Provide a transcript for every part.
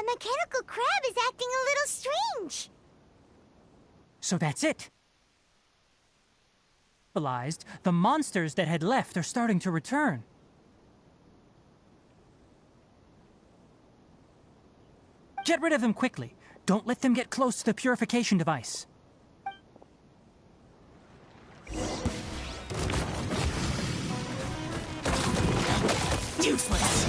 mechanical crab is acting a little strange. So that's it. Realized the monsters that had left are starting to return. Get rid of them quickly. Don't let them get close to the purification device. Useless.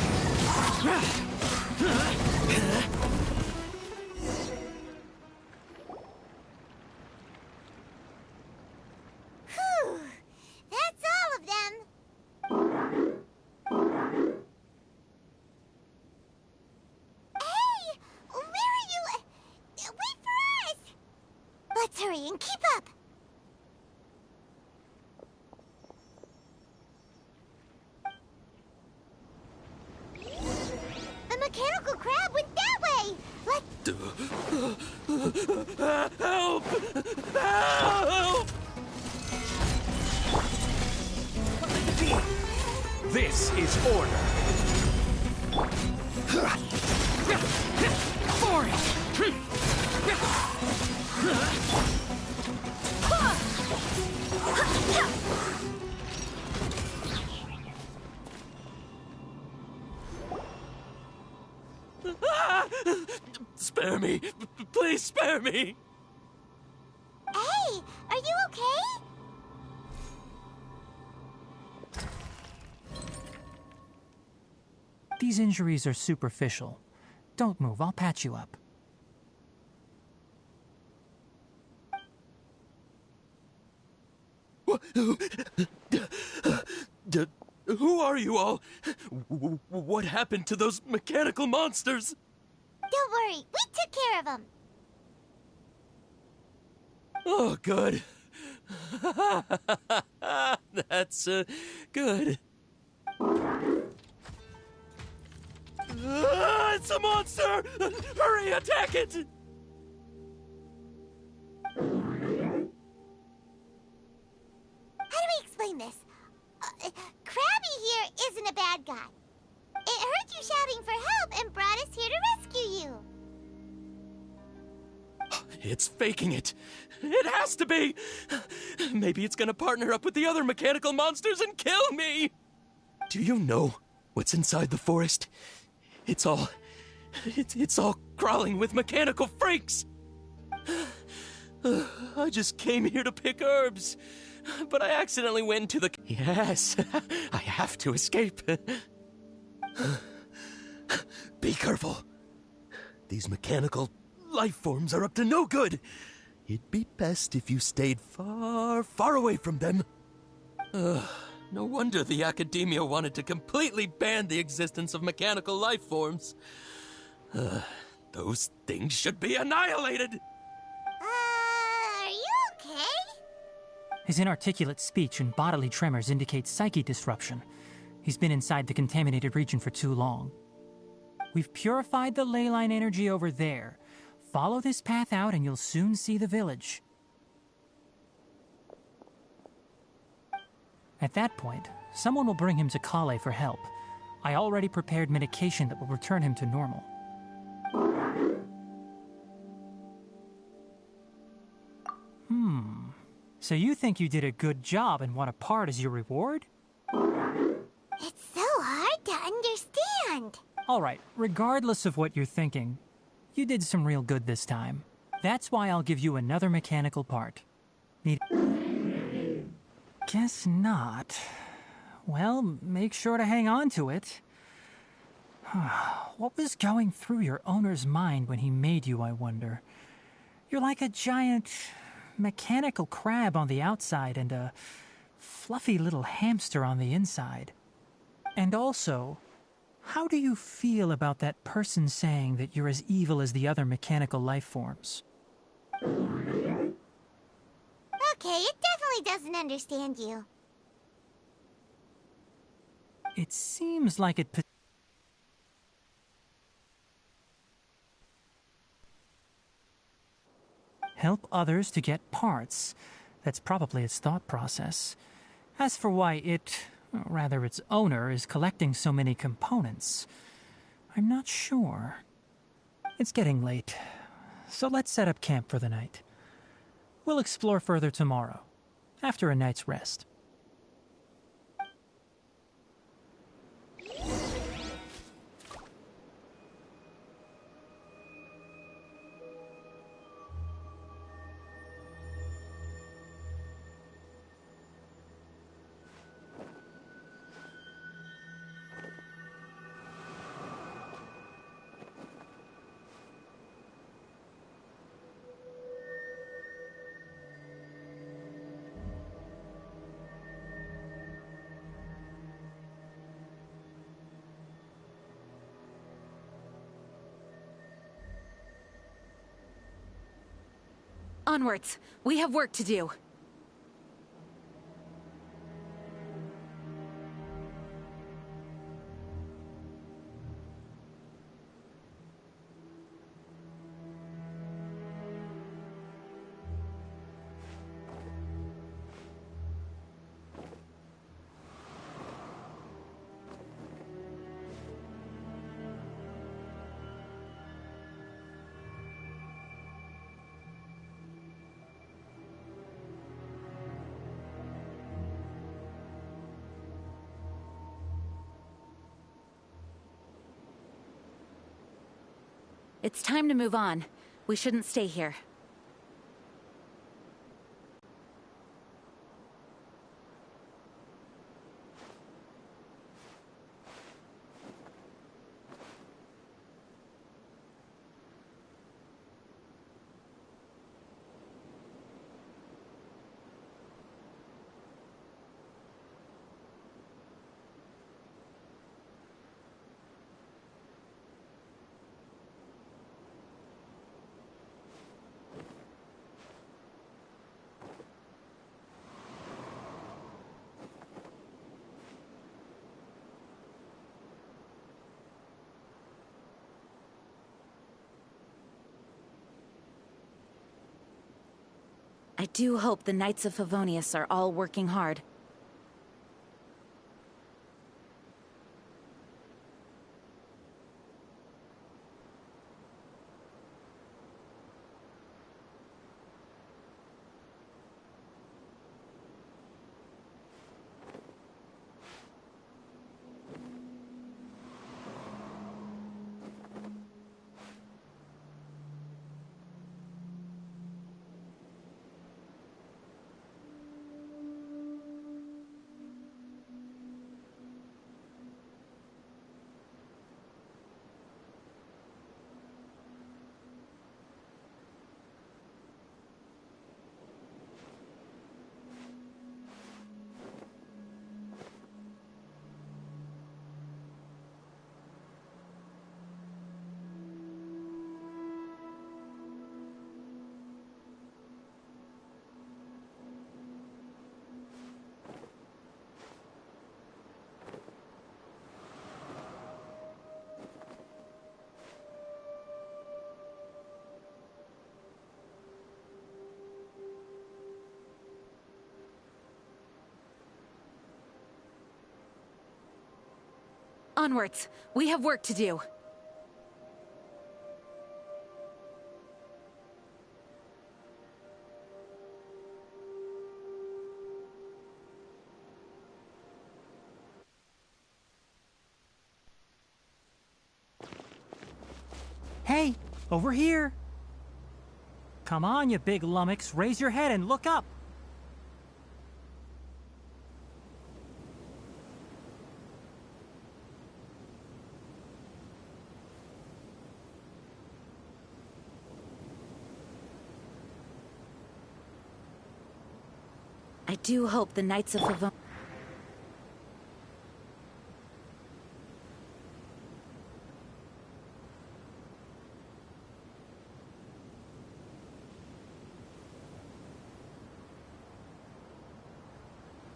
Whew. That's all of them. Hey! Where are you? Wait for us! Let's hurry and keep up. The mechanical crab went that way! Help! Help! This is order. For it! Spare me! Please spare me! Hey! Are you okay? These injuries are superficial. Don't move, I'll patch you up. Who are you all? What happened to those mechanical monsters? Don't worry, we took care of them. Oh, good. That's good. It's a monster! Hurry, attack it! How do we explain this? Krabby here isn't a bad guy. It heard you shouting for help and brought us here to rescue you. It's faking it. It has to be. Maybe it's gonna partner up with the other mechanical monsters and kill me. Do you know what's inside the forest? It's all crawling with mechanical freaks. I just came here to pick herbs, but I accidentally went to the... Yes, I have to escape. Be careful. These mechanical life forms are up to no good. It'd be best if you stayed far, far away from them. No wonder the academia wanted to completely ban the existence of mechanical life forms. Those things should be annihilated! Are you okay? His inarticulate speech and bodily tremors indicate psyche disruption. He's been inside the contaminated region for too long. We've purified the ley line energy over there. Follow this path out and you'll soon see the village. At that point, someone will bring him to Kale for help. I already prepared medication that will return him to normal. So you think you did a good job and want a part as your reward? It's so hard to understand. Alright, regardless of what you're thinking, you did some real good this time. That's why I'll give you another mechanical part. Need... Guess not. Well, make sure to hang on to it. What was going through your owner's mind when he made you, I wonder? You're like a giant mechanical crab on the outside and a fluffy little hamster on the inside. And also, how do you feel about that person saying that you're as evil as the other mechanical life forms? Okay, it definitely doesn't understand you. It seems like it... Help others to get parts. That's probably its thought process. As for why it, or rather its owner, is collecting so many components, I'm not sure. It's getting late, so let's set up camp for the night. We'll explore further tomorrow, after a night's rest. Onwards! We have work to do. It's time to move on. We shouldn't stay here. I do hope the Knights of Favonius are all working hard. Onwards! We have work to do. Hey, over here! Come on, you big lummox, raise your head and look up! I do hope the Knights of Favonius...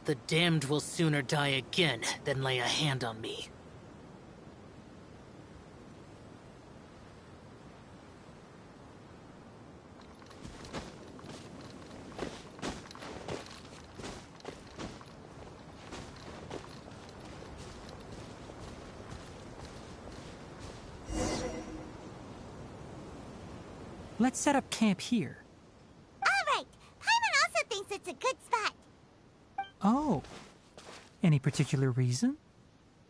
The damned will sooner die again than lay a hand on me. Let's set up camp here. All right. Paimon also thinks it's a good spot. Oh. Any particular reason?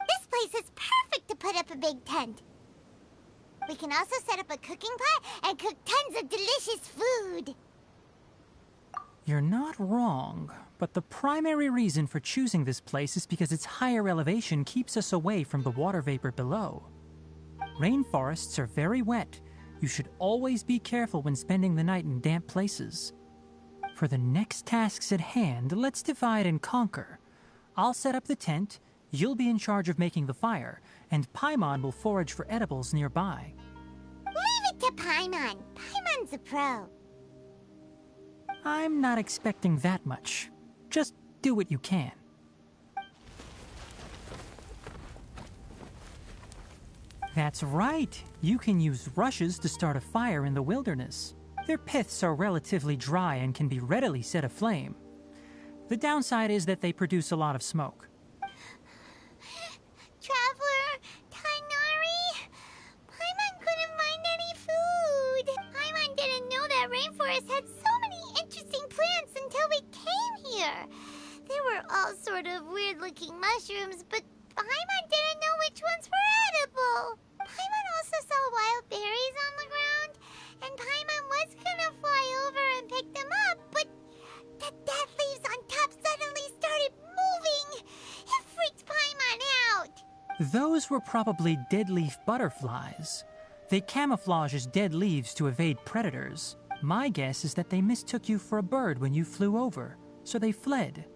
This place is perfect to put up a big tent. We can also set up a cooking pot and cook tons of delicious food. You're not wrong, but the primary reason for choosing this place is because its higher elevation keeps us away from the water vapor below. Rainforests are very wet. You should always be careful when spending the night in damp places. For the next tasks at hand, let's divide and conquer. I'll set up the tent, you'll be in charge of making the fire, and Paimon will forage for edibles nearby. Leave it to Paimon. Paimon's a pro. I'm not expecting that much. Just do what you can. That's right. You can use rushes to start a fire in the wilderness. Their piths are relatively dry and can be readily set aflame. The downside is that they produce a lot of smoke. Traveler, Tainari, Paimon couldn't find any food. Paimon didn't know that rainforest had so many interesting plants until we came here. There were all sort of weird-looking mushrooms, but Paimon didn't know which ones were edible. Paimon also saw wild berries on the ground, and Paimon was gonna fly over and pick them up, but the dead leaves on top suddenly started moving. It freaked Paimon out. Those were probably dead leaf butterflies. They camouflage as dead leaves to evade predators. My guess is that they mistook you for a bird when you flew over, so they fled.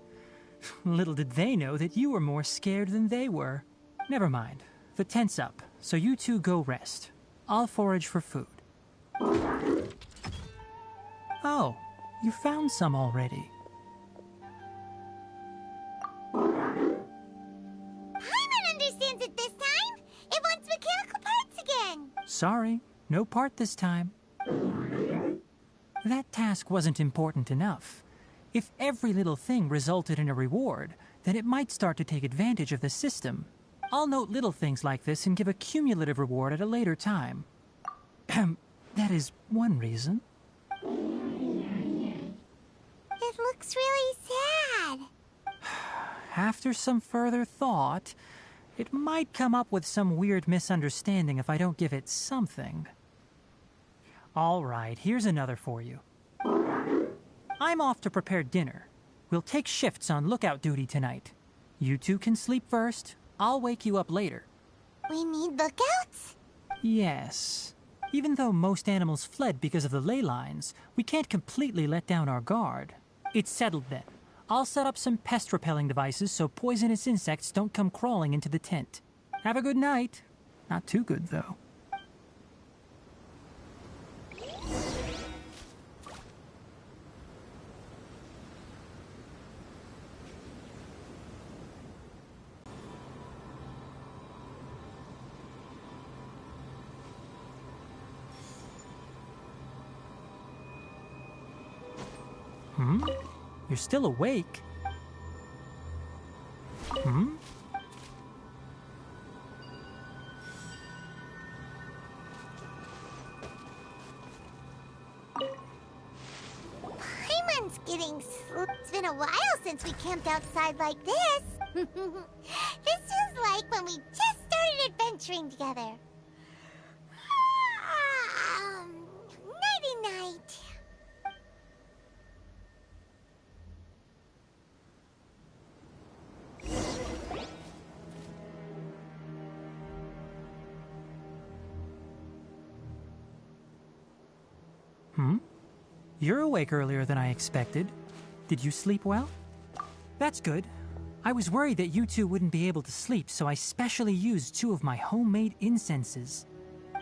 Little did they know that you were more scared than they were. Never mind. The tent's up, so you two go rest. I'll forage for food. Oh, you found some already. Paimon understands it this time. It wants mechanical parts again. Sorry, no part this time. That task wasn't important enough. If every little thing resulted in a reward, then it might start to take advantage of the system. I'll note little things like this and give a cumulative reward at a later time. That is one reason. It looks really sad. After some further thought, it might come up with some weird misunderstanding if I don't give it something. All right, here's another for you. I'm off to prepare dinner. We'll take shifts on lookout duty tonight. You two can sleep first. I'll wake you up later. We need lookouts? Yes. Even though most animals fled because of the ley lines, we can't completely let down our guard. It's settled then. I'll set up some pest-repelling devices so poisonous insects don't come crawling into the tent. Have a good night. Not too good, though. You're still awake? Paimon's getting It's been a while since we camped outside like this. This is like when we just started adventuring together. Nighty-night. You're awake earlier than I expected. Did you sleep well? That's good. I was worried that you two wouldn't be able to sleep, so I specially used 2 of my homemade incenses.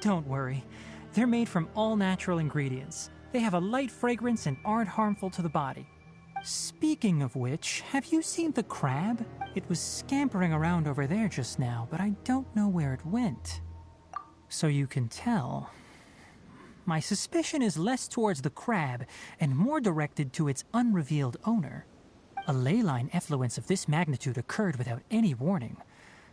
Don't worry. They're made from all natural ingredients. They have a light fragrance and aren't harmful to the body. Speaking of which, have you seen the crab? It was scampering around over there just now, but I don't know where it went. So you can tell. My suspicion is less towards the crab and more directed to its unrevealed owner. A ley line effluence of this magnitude occurred without any warning.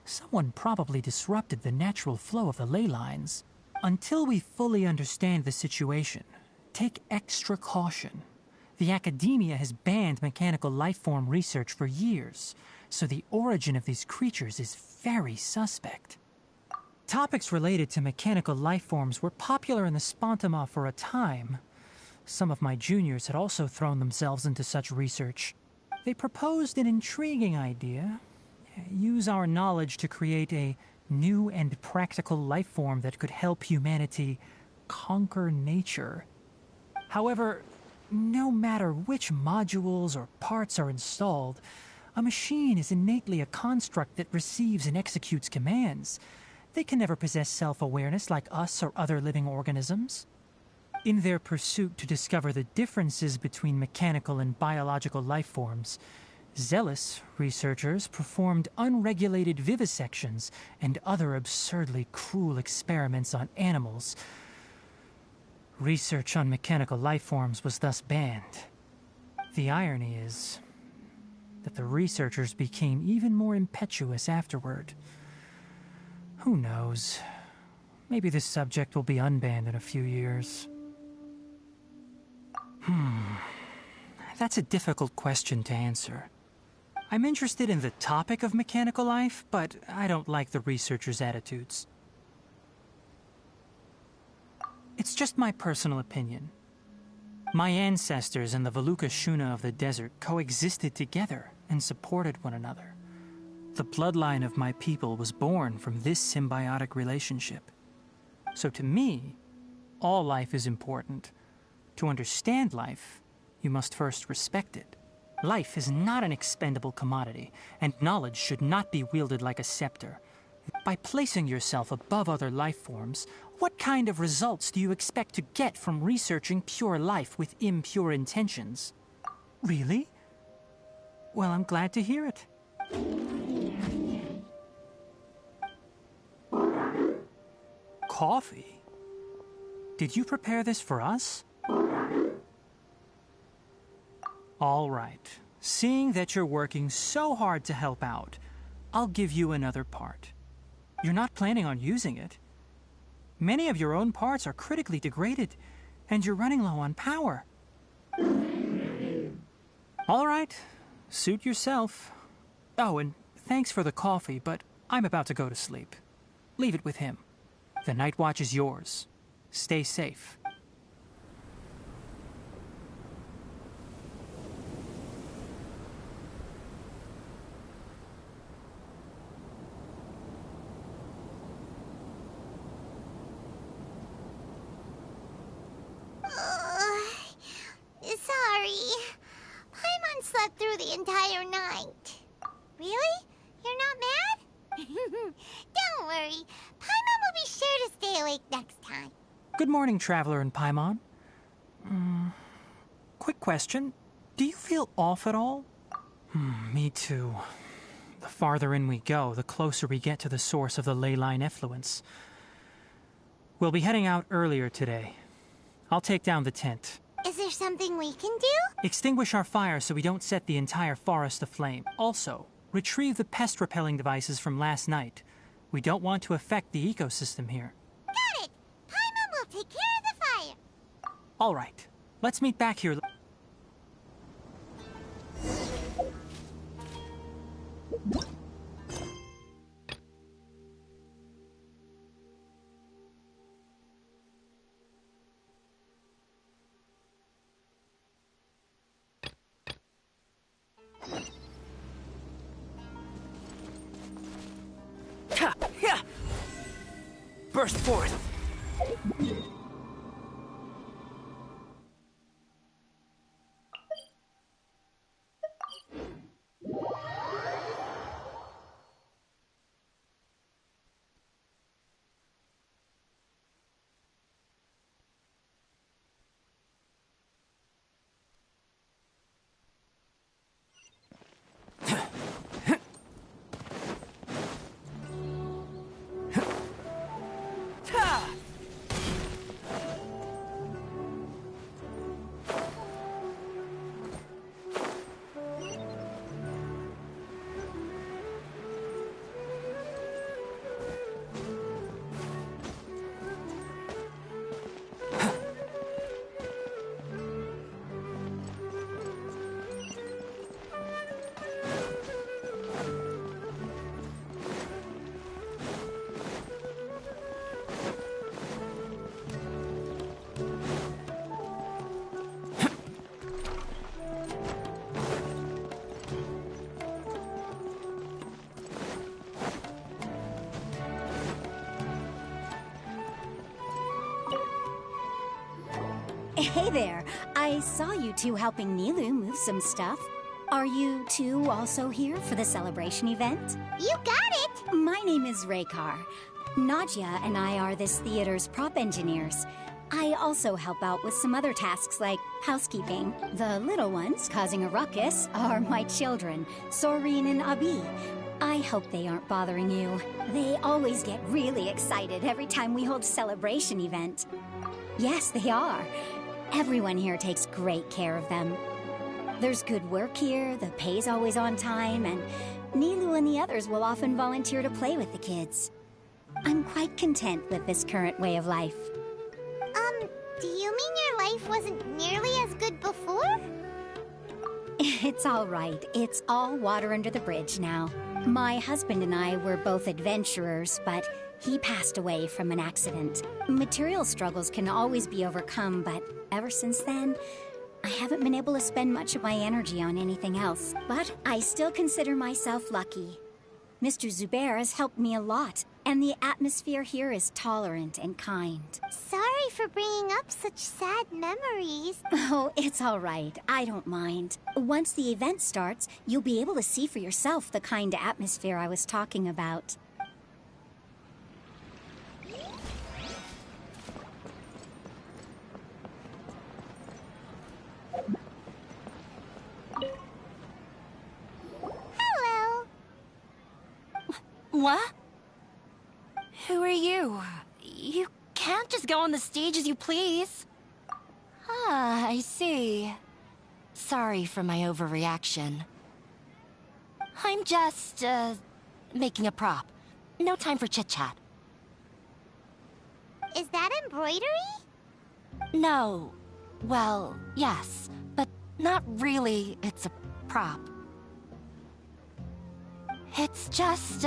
Someone probably disrupted the natural flow of the ley lines. Until we fully understand the situation, take extra caution. The academia has banned mechanical lifeform research for years, so the origin of these creatures is very suspect. Topics related to mechanical lifeforms were popular in the Spontima for a time. Some of my juniors had also thrown themselves into such research. They proposed an intriguing idea. Use our knowledge to create a new and practical lifeform that could help humanity conquer nature. However, no matter which modules or parts are installed, a machine is innately a construct that receives and executes commands. They can never possess self-awareness like us or other living organisms. In their pursuit to discover the differences between mechanical and biological lifeforms, zealous researchers performed unregulated vivisections and other absurdly cruel experiments on animals. Research on mechanical lifeforms was thus banned. The irony is that the researchers became even more impetuous afterward. Who knows? Maybe this subject will be unbanned in a few years. That's a difficult question to answer. I'm interested in the topic of mechanical life, but I don't like the researchers' attitudes. It's just my personal opinion. My ancestors and the Valuka Shuna of the desert coexisted together and supported one another. The bloodline of my people was born from this symbiotic relationship. So to me, all life is important. To understand life, you must first respect it. Life is not an expendable commodity, and knowledge should not be wielded like a scepter. By placing yourself above other life forms, what kind of results do you expect to get from researching pure life with impure intentions? Really? Well, I'm glad to hear it. Coffee? Did you prepare this for us? All right. Seeing that you're working so hard to help out, I'll give you another part. You're not planning on using it. Many of your own parts are critically degraded, and you're running low on power. All right. Suit yourself. Oh, and thanks for the coffee, but I'm about to go to sleep. Leave it with him. The night watch is yours. Stay safe. Sorry. Paimon slept through the entire night. Really? You're not mad? Don't worry. Paimon will be sure to stay awake next time. Good morning, Traveler and Paimon. Quick question. Do you feel off at all? Me too. The farther in we go, the closer we get to the source of the ley line effluence. We'll be heading out earlier today. I'll take down the tent. Is there something we can do? Extinguish our fire so we don't set the entire forest aflame. Also, retrieve the pest-repelling devices from last night. We don't want to affect the ecosystem here. Got it! Paimon will take care of the fire. All right. Let's meet back here. Burst forth! Hey there. I saw you two helping Nilu move some stuff. Are you two also here for the celebration event? You got it! My name is Raykar. Nadia and I are this theater's prop engineers. I also help out with some other tasks like housekeeping. The little ones causing a ruckus are my children, Soreen and Abi. I hope they aren't bothering you. They always get really excited every time we hold a celebration event. Yes, they are. Everyone here takes great care of them. There's good work here, the pay's always on time, and Nilu and the others will often volunteer to play with the kids. I'm quite content with this current way of life. Do you mean your life wasn't nearly as good before? It's all right. It's all water under the bridge now. My husband and I were both adventurers, but he passed away from an accident. Material struggles can always be overcome, but ever since then, I haven't been able to spend much of my energy on anything else. But I still consider myself lucky. Mr. Zubair has helped me a lot, and the atmosphere here is tolerant and kind. Sorry for bringing up such sad memories. Oh, it's all right. I don't mind. Once the event starts, you'll be able to see for yourself the kind of atmosphere I was talking about. Hello. What? Who are you? You can't just go on the stage as you please. Ah, I see. Sorry for my overreaction. I'm just, making a prop. No time for chit-chat. Is that embroidery? No. Well, yes, but not really. It's a prop. It's just,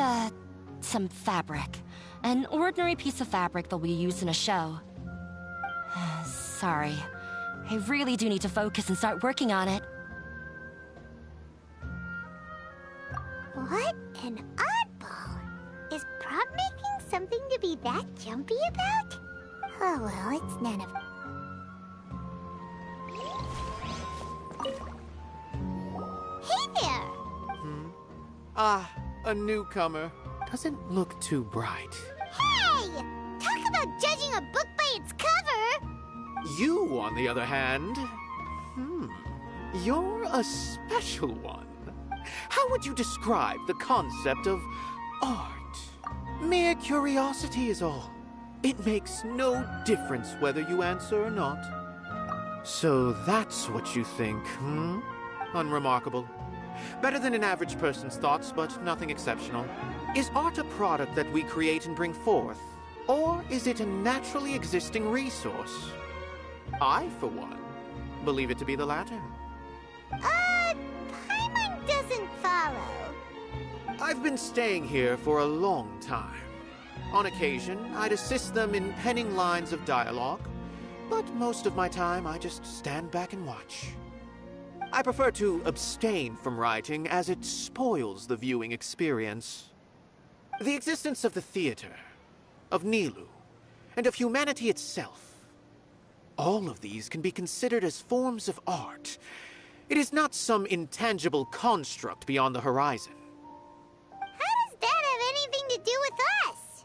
some fabric. An ordinary piece of fabric that'll be used in a show. Sorry. I really do need to focus and start working on it. What an oddball. Is prop making something to be that jumpy about? Oh well, it's none of... Hey there! Ah, a newcomer. Doesn't look too bright. Hey! Talk about judging a book by its cover! You, on the other hand... You're a special one. How would you describe the concept of art? Mere curiosity is all. It makes no difference whether you answer or not. So that's what you think, Unremarkable. Better than an average person's thoughts, but nothing exceptional. Is art a product that we create and bring forth? Or is it a naturally existing resource? I, for one, believe it to be the latter. Paimon doesn't follow. I've been staying here for a long time. On occasion, I'd assist them in penning lines of dialogue, but most of my time I just stand back and watch. I prefer to abstain from writing as it spoils the viewing experience. The existence of the theater, of Nilu, and of humanity itself, all of these can be considered as forms of art. It is not some intangible construct beyond the horizon. How does that have anything to do with us?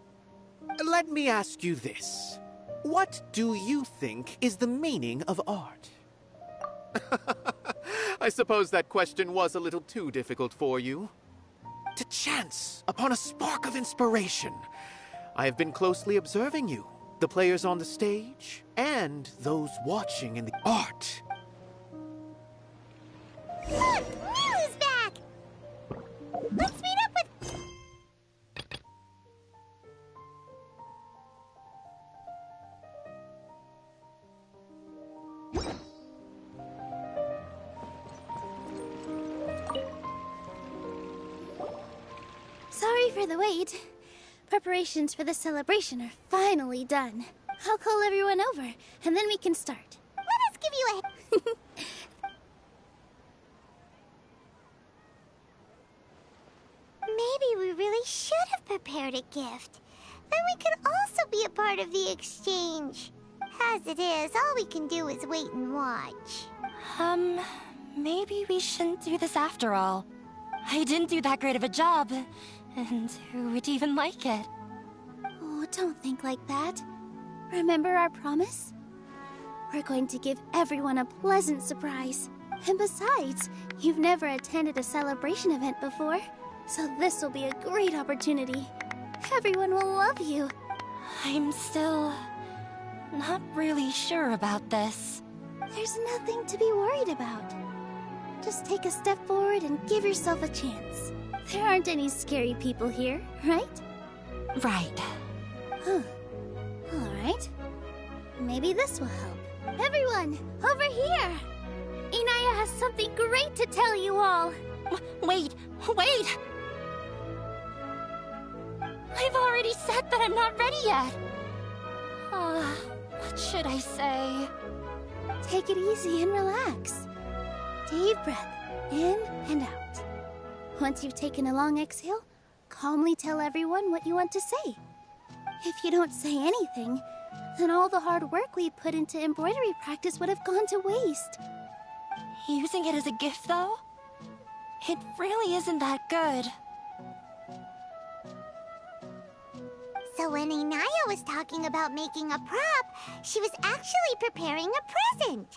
Let me ask you this. What do you think is the meaning of art? I suppose that question was a little too difficult for you. To chance upon a spark of inspiration, I have been closely observing you, the players on the stage, and those watching in the art. Look! Nilu's back! Let's meet up with... Sorry for the wait. Preparations for the celebration are finally done. I'll call everyone over, and then we can start. Let us give you a... Maybe we really should have prepared a gift. Then we could also be a part of the exchange. As it is, all we can do is wait and watch. Maybe we shouldn't do this after all. I didn't do that great of a job, and who would even like it? Oh, don't think like that. Remember our promise? We're going to give everyone a pleasant surprise. And besides, you've never attended a celebration event before, so this will be a great opportunity. Everyone will love you. I'm still not really sure about this. There's nothing to be worried about. Just take a step forward and give yourself a chance. There aren't any scary people here, right? Right. Huh. All right. Maybe this will help. Everyone, over here! Inaya has something great to tell you all. Wait! I've already said that I'm not ready yet. What should I say? Take it easy and relax. Deep breath, in and out. Once you've taken a long exhale, calmly tell everyone what you want to say. If you don't say anything, then all the hard work we put into embroidery practice would have gone to waste. Using it as a gift, though? It really isn't that good. So when Inaya was talking about making a prop, she was actually preparing a present.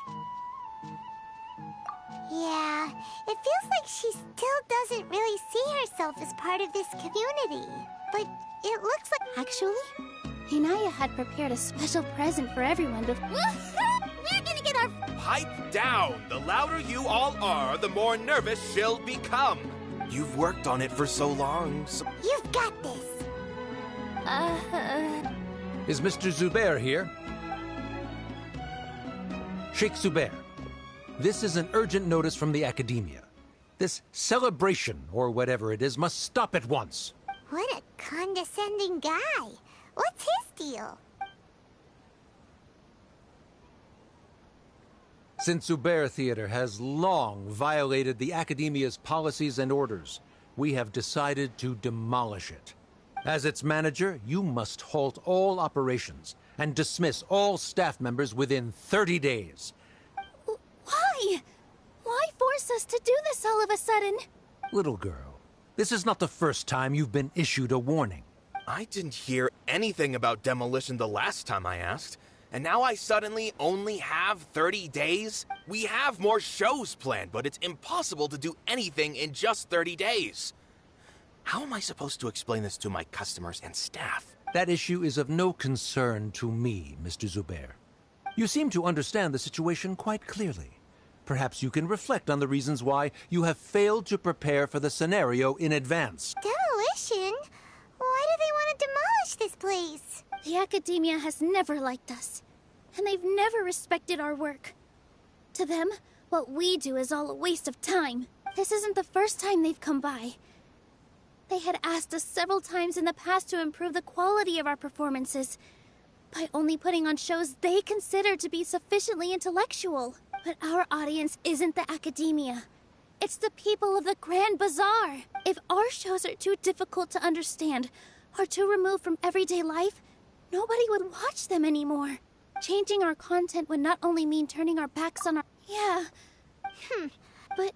Yeah, it feels like she still doesn't really see herself as part of this community. But it looks like... Actually, Inaya had prepared a special present for everyone before... We're gonna get our... Pipe down! The louder you all are, the more nervous she'll become. You've worked on it for so long, so... You've got this. Is Mr. Zubair here? Sheikh Zubair, this is an urgent notice from the Academia. This celebration, or whatever it is, must stop at once. What a condescending guy. What's his deal? Since Zubair Theater has long violated the Academia's policies and orders, we have decided to demolish it. As its manager, you must halt all operations and dismiss all staff members within 30 days. Why? Why force us to do this all of a sudden? Little girl, this is not the first time you've been issued a warning. I didn't hear anything about demolition the last time I asked. And now I suddenly only have 30 days? We have more shows planned, but it's impossible to do anything in just 30 days. How am I supposed to explain this to my customers and staff? That issue is of no concern to me, Mr. Zubair. You seem to understand the situation quite clearly. Perhaps you can reflect on the reasons why you have failed to prepare for the scenario in advance. Demolition? Why do they want to demolish this place? The Academia has never liked us, and they've never respected our work. To them, what we do is all a waste of time. This isn't the first time they've come by. They had asked us several times in the past to improve the quality of our performances by only putting on shows they consider to be sufficiently intellectual. But our audience isn't the Academia. It's the people of the Grand Bazaar. If our shows are too difficult to understand or too removed from everyday life, nobody would watch them anymore. Changing our content would not only mean turning our backs on our... Yeah. But...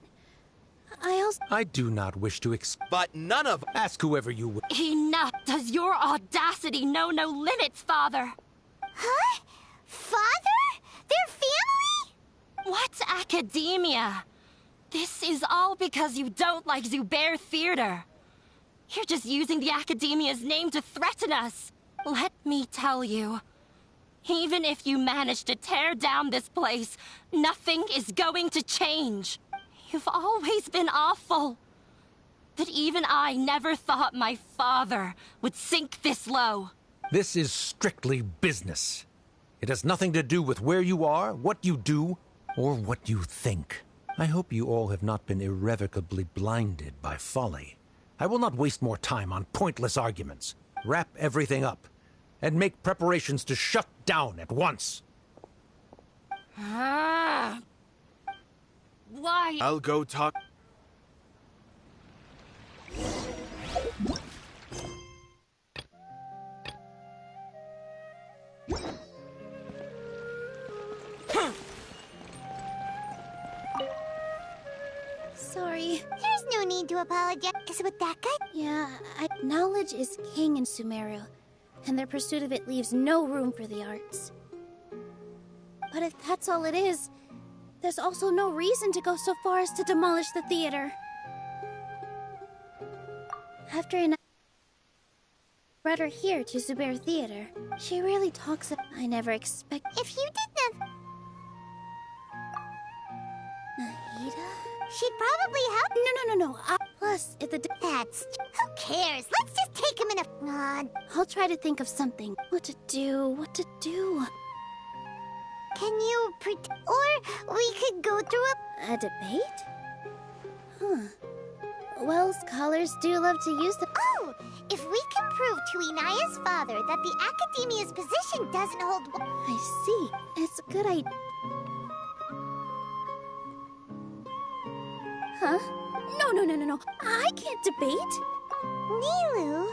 I do not wish to But none of... Ask whoever you would. Enough! Does your audacity know no limits, Father? Huh? Father? Their family? What Academia? This is all because you don't like Zubair Theater. You're just using the Academia's name to threaten us. Let me tell you, even if you manage to tear down this place, nothing is going to change. You've always been awful. But even I never thought my father would sink this low. This is strictly business. It has nothing to do with where you are, what you do, or what you think. I hope you all have not been irrevocably blinded by folly. I will not waste more time on pointless arguments. Wrap everything up, and make preparations to shut down at once. Why? I'll go talk... sorry. There's no need to apologize. Is it with that guy? Yeah, knowledge is king in Sumeru, and their pursuit of it leaves no room for the arts. But if that's all it is, there's also no reason to go so far as to demolish the theater. After brought her here to Zubair Theater, she really talks of... I never expect... If you did not... Nahida? She'd probably help. No. Plus, if the... That's... Who cares? Let's just take him in a... I'll try to think of something. What to do. Can you or we could go through A debate? Huh. Well, scholars do love to use the... Oh! If we can prove to Inaya's father that the Academia's position doesn't hold... I see. It's a good idea. Huh? No. I can't debate. Nilu?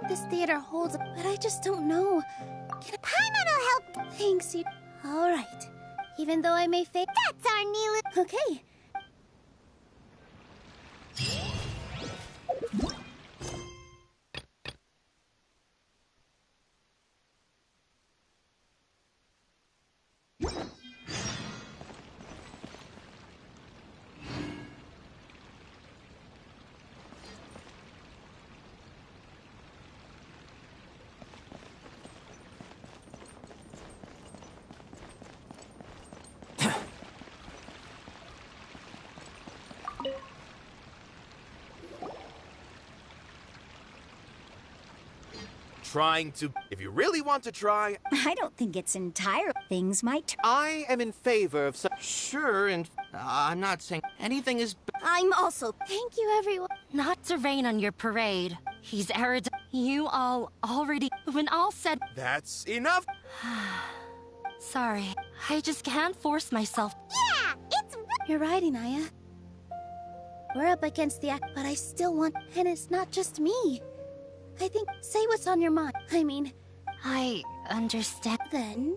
This theater holds... But I just don't know. Paimon will help. Thanks, you... All right. Even though I may fail... That's our Nilu. Okay. Trying to... If you really want to try... I don't think it's entire. Things might... I am in favor of some... Sure, and I'm not saying anything is... I'm also... Thank you, everyone. Not to rain on your parade. He's erudite. You all already... When all said... That's enough! Sorry. I just can't force myself. Yeah, it's... You're right, Inaya. We're up against the act, but I still want... And it's not just me. I think... Say what's on your mind. I mean... I understand. Then...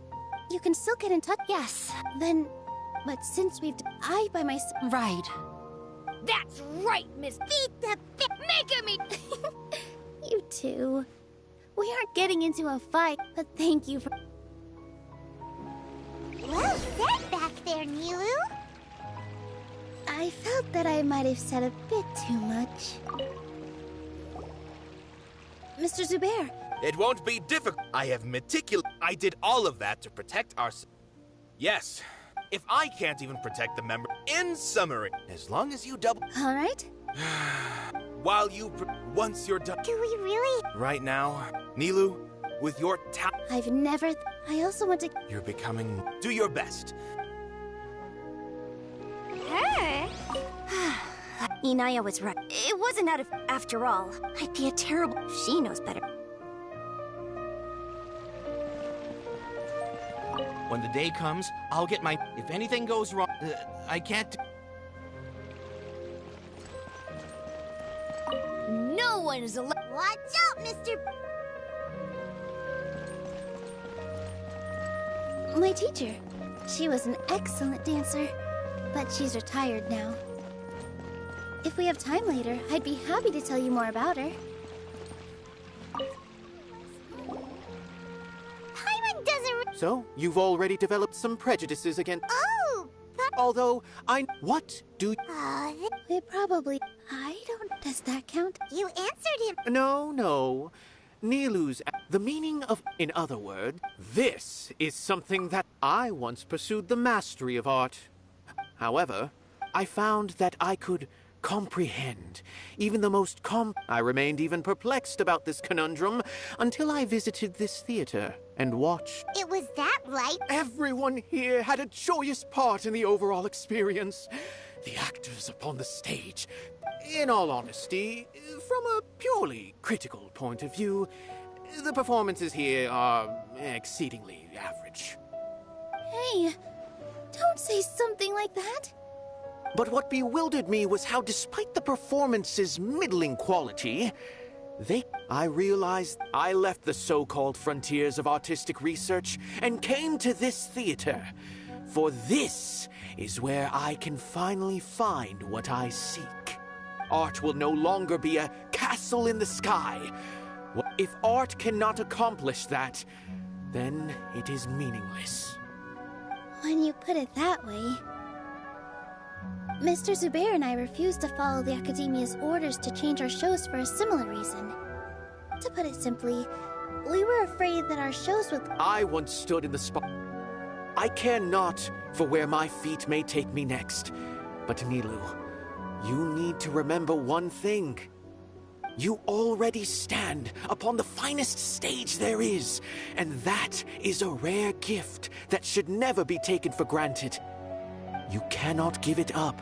You can still get in touch. Yes. Then... But since we've... I by myself... Right. That's right, Miss... Beat the... Make me... You two. We aren't getting into a fight, but thank you for... Well said back there, Nilu. I felt that I might have said a bit too much. Mr. Zubair. It won't be difficult. I have I did all of that to protect our... Yes. If I can't even protect the member... In summary, as long as you double... All right. While you... Once you're done... Do we really? Right now, Nilu, with your talent... I've never... I also want to... You're becoming... Do your best. Her? Inaya was right. It wasn't out of... After all, I'd be a terrible... She knows better. When the day comes, I'll get my... If anything goes wrong, I can't... No one is allowed... Watch out, Mr... My teacher. She was an excellent dancer, but she's retired now. If we have time later, I'd be happy to tell you more about her. Paimon doesn't... So, you've already developed some prejudices against... Oh! But... Although, What do... It probably... I don't... Does that count? You answered him. No. Nilu's... The meaning of... In other words, this is something that I once pursued the mastery of art. However, I found that I could comprehend even the most I remained even perplexed about this conundrum until I visited this theater and watched. It was that right? Everyone here had a joyous part in the overall experience. The actors upon the stage. In all honesty, from a purely critical point of view, the performances here are exceedingly average. Hey, don't say something like that. But what bewildered me was how, despite the performance's middling quality, I realized I left the so-called frontiers of artistic research and came to this theater For this is where I can finally find what I seek. Art will no longer be a castle in the sky. If art cannot accomplish that, then it is meaningless. When you put it that way... Mr. Zubair and I refused to follow the Academia's orders to change our shows for a similar reason. To put it simply, we were afraid that our shows would... I once stood in the spot. I care not for where my feet may take me next. But Nilu, you need to remember one thing. You already stand upon the finest stage there is, and that is a rare gift that should never be taken for granted. You cannot give it up,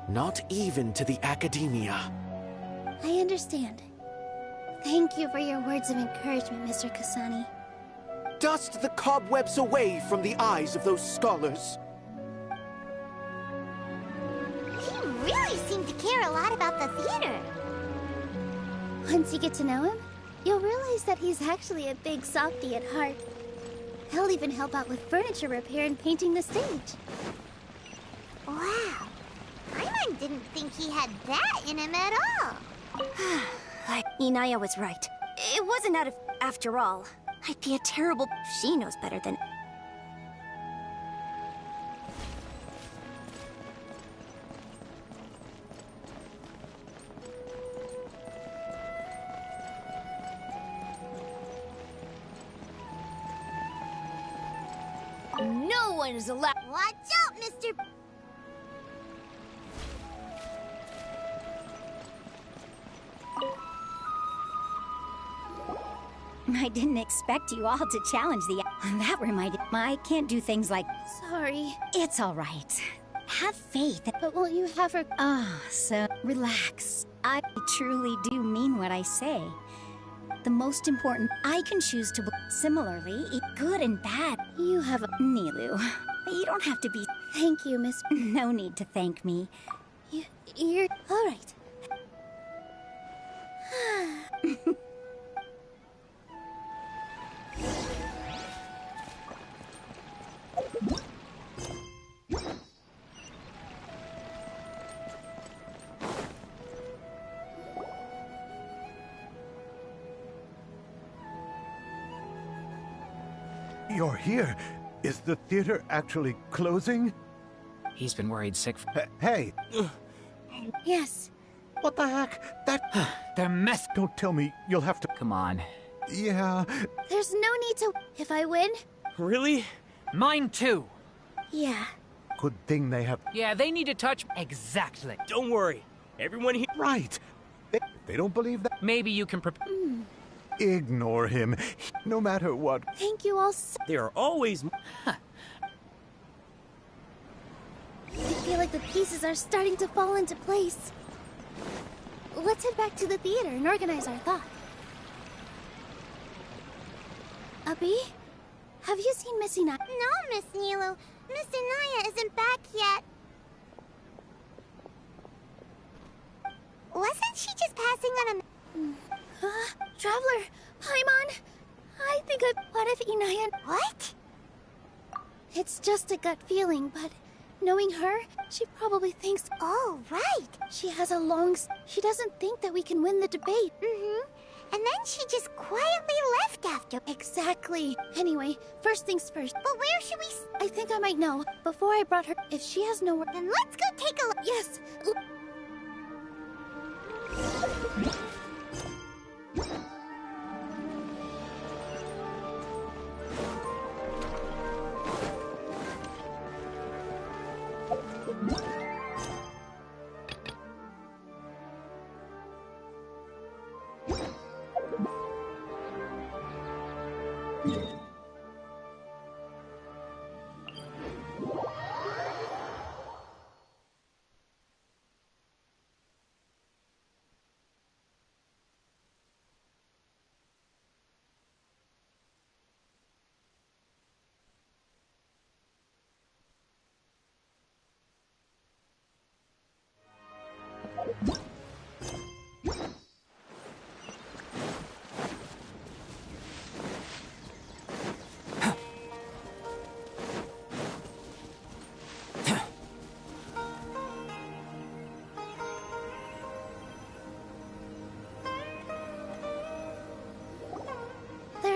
not even to the Academia. I understand. Thank you for your words of encouragement, Mr. Kasani. Dust the cobwebs away from the eyes of those scholars. He really seemed to care a lot about the theater. Once you get to know him, you'll realize that he's actually a big softie at heart. He'll even help out with furniture repair and painting the stage. Wow. Paimon didn't think he had that in him at all. Inaya was right. It wasn't out of... After all, I'd be a terrible... She knows better than... No one is allowed. Watch out, Mr. I didn't expect you all to challenge the... That reminded... I can't do things like... Sorry. It's all right. Have faith. But won't you have her... So relax. I truly do mean what I say. The most important, I can choose to... Similarly, good and bad. You have a... Nilu, you don't have to be... Thank you, Miss... No need to thank me. You're... All right. You're here. Is the theater actually closing? He's been worried sick. Hey! Yes. What the heck? That... They're mess... Don't tell me you'll have to... Come on. Yeah... There's no need to... If I win... Really? Mine too. Yeah. Good thing they have... Yeah, they need to touch... Exactly. Don't worry. Everyone here... Right. They don't believe that... Maybe you can prepare... Ignore him. No matter what. Thank you all so... There are always... I feel like the pieces are starting to fall into place. Let's head back to the theater and organize our thought. Abi? Have you seen Miss Inaya? No, Miss Nilu. Miss Inaya isn't back yet. Wasn't she just passing on a... Traveler, Paimon, I think what if Inaya... What? It's just a gut feeling, but knowing her, she probably thinks... Oh, right. She has a long... She doesn't think that we can win the debate. Mm-hmm. And then she just quietly left after. Exactly. Anyway, first things first. But where should we... I think I might know. Before I brought her... If she has nowhere... Then let's go take a look. Yes.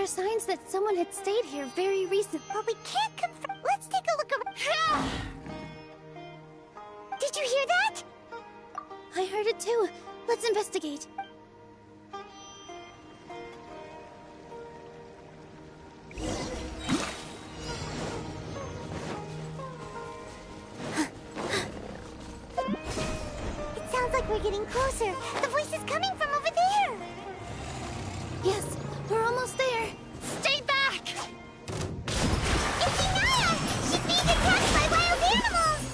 were signs that someone had stayed here very recent. But we can't confirm. Let's take a look around. Did you hear that? I heard it too. Let's investigate. It sounds like we're getting closer. The voice is coming from over there. Yes, we're almost there. Stay back! It's Inaya! She's being attacked by wild animals!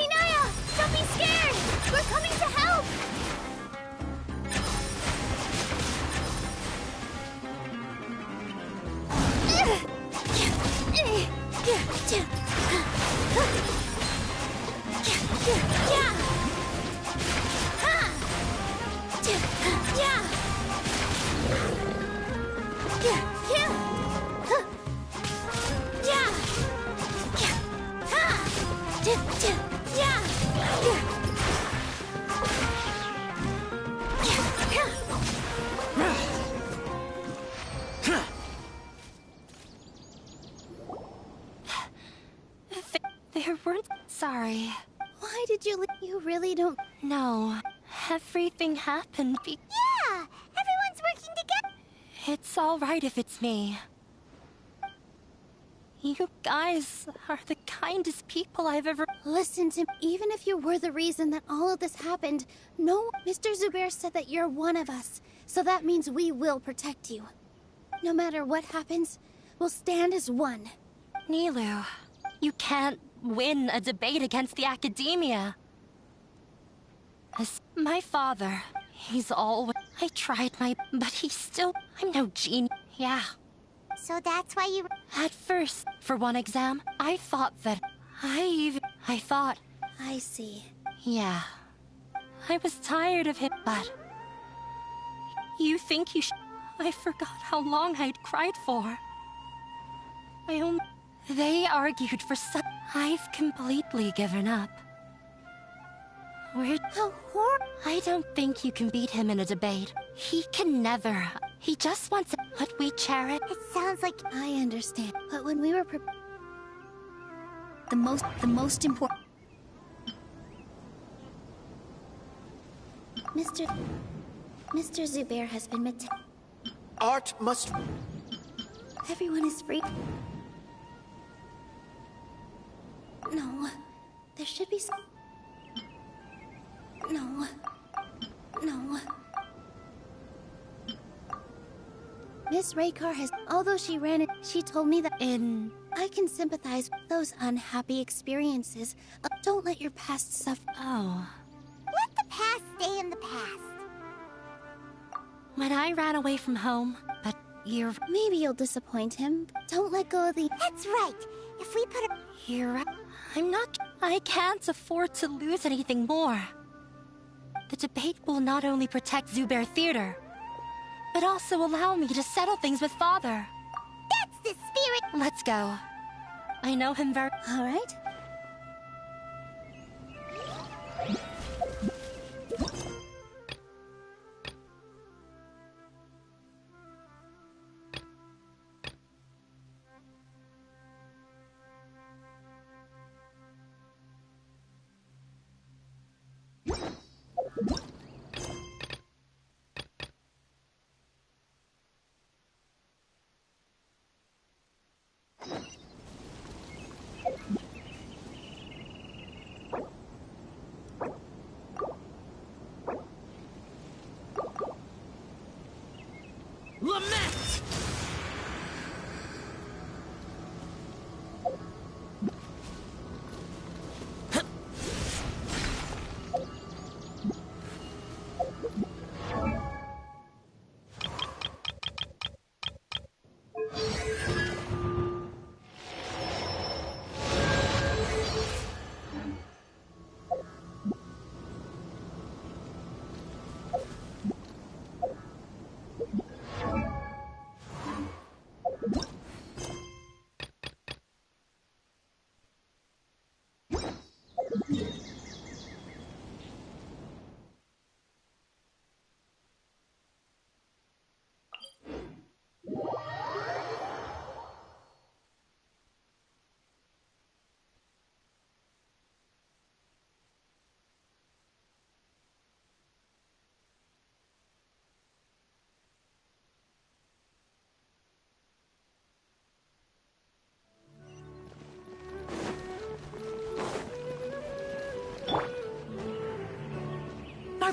Inaya, don't be scared! We're coming to help! There weren't... Sorry. Why did you leave? You really don't... No. Everything happened Yeah! Everyone's working together! It's alright if it's me. You guys are the kindest people I've ever... Listen to me. Even if you were the reason that all of this happened, no, Mr. Zubair said that you're one of us. So that means we will protect you. No matter what happens, we'll stand as one. Nilu, you can't win a debate against the academia. As my father, he's always... I tried but he's still... I'm no genius. Yeah. So that's why you... At first, for one exam, I thought that... I thought... I see. Yeah. I was tired of him, but... You think you should... I forgot how long I'd cried for. They argued for some... I've completely given up. How horrible. I don't think you can beat him in a debate. He can never. He just wants what we cherish. It sounds like... I understand. But when we were the most important... Mr. Zubair has been Art must... Everyone is free. No. There should be some... No. No. Miss Raykar has... Although she ran it, she told me that... I can sympathize with those unhappy experiences. Don't let your past suffer. Oh. Let the past stay in the past. When I ran away from home, but you're... Maybe you'll disappoint him. Don't let go of the... That's right. If we put a... You're right. I'm not... I can't afford to lose anything more. The debate will not only protect Zubair Theater, but also allow me to settle things with Father. That's the spirit! Let's go. I know him very... All right. Lament!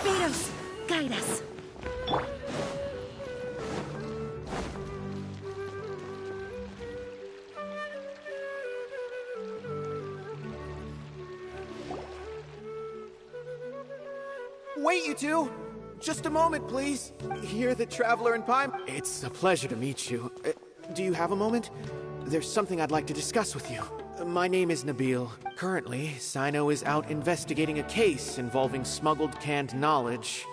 Barbados, guide us. Wait, you two! Just a moment, please. You're the Traveler in Paimon. It's a pleasure to meet you. Do you have a moment? There's something I'd like to discuss with you. My name is Nabil. Currently, Sino is out investigating a case involving smuggled canned knowledge.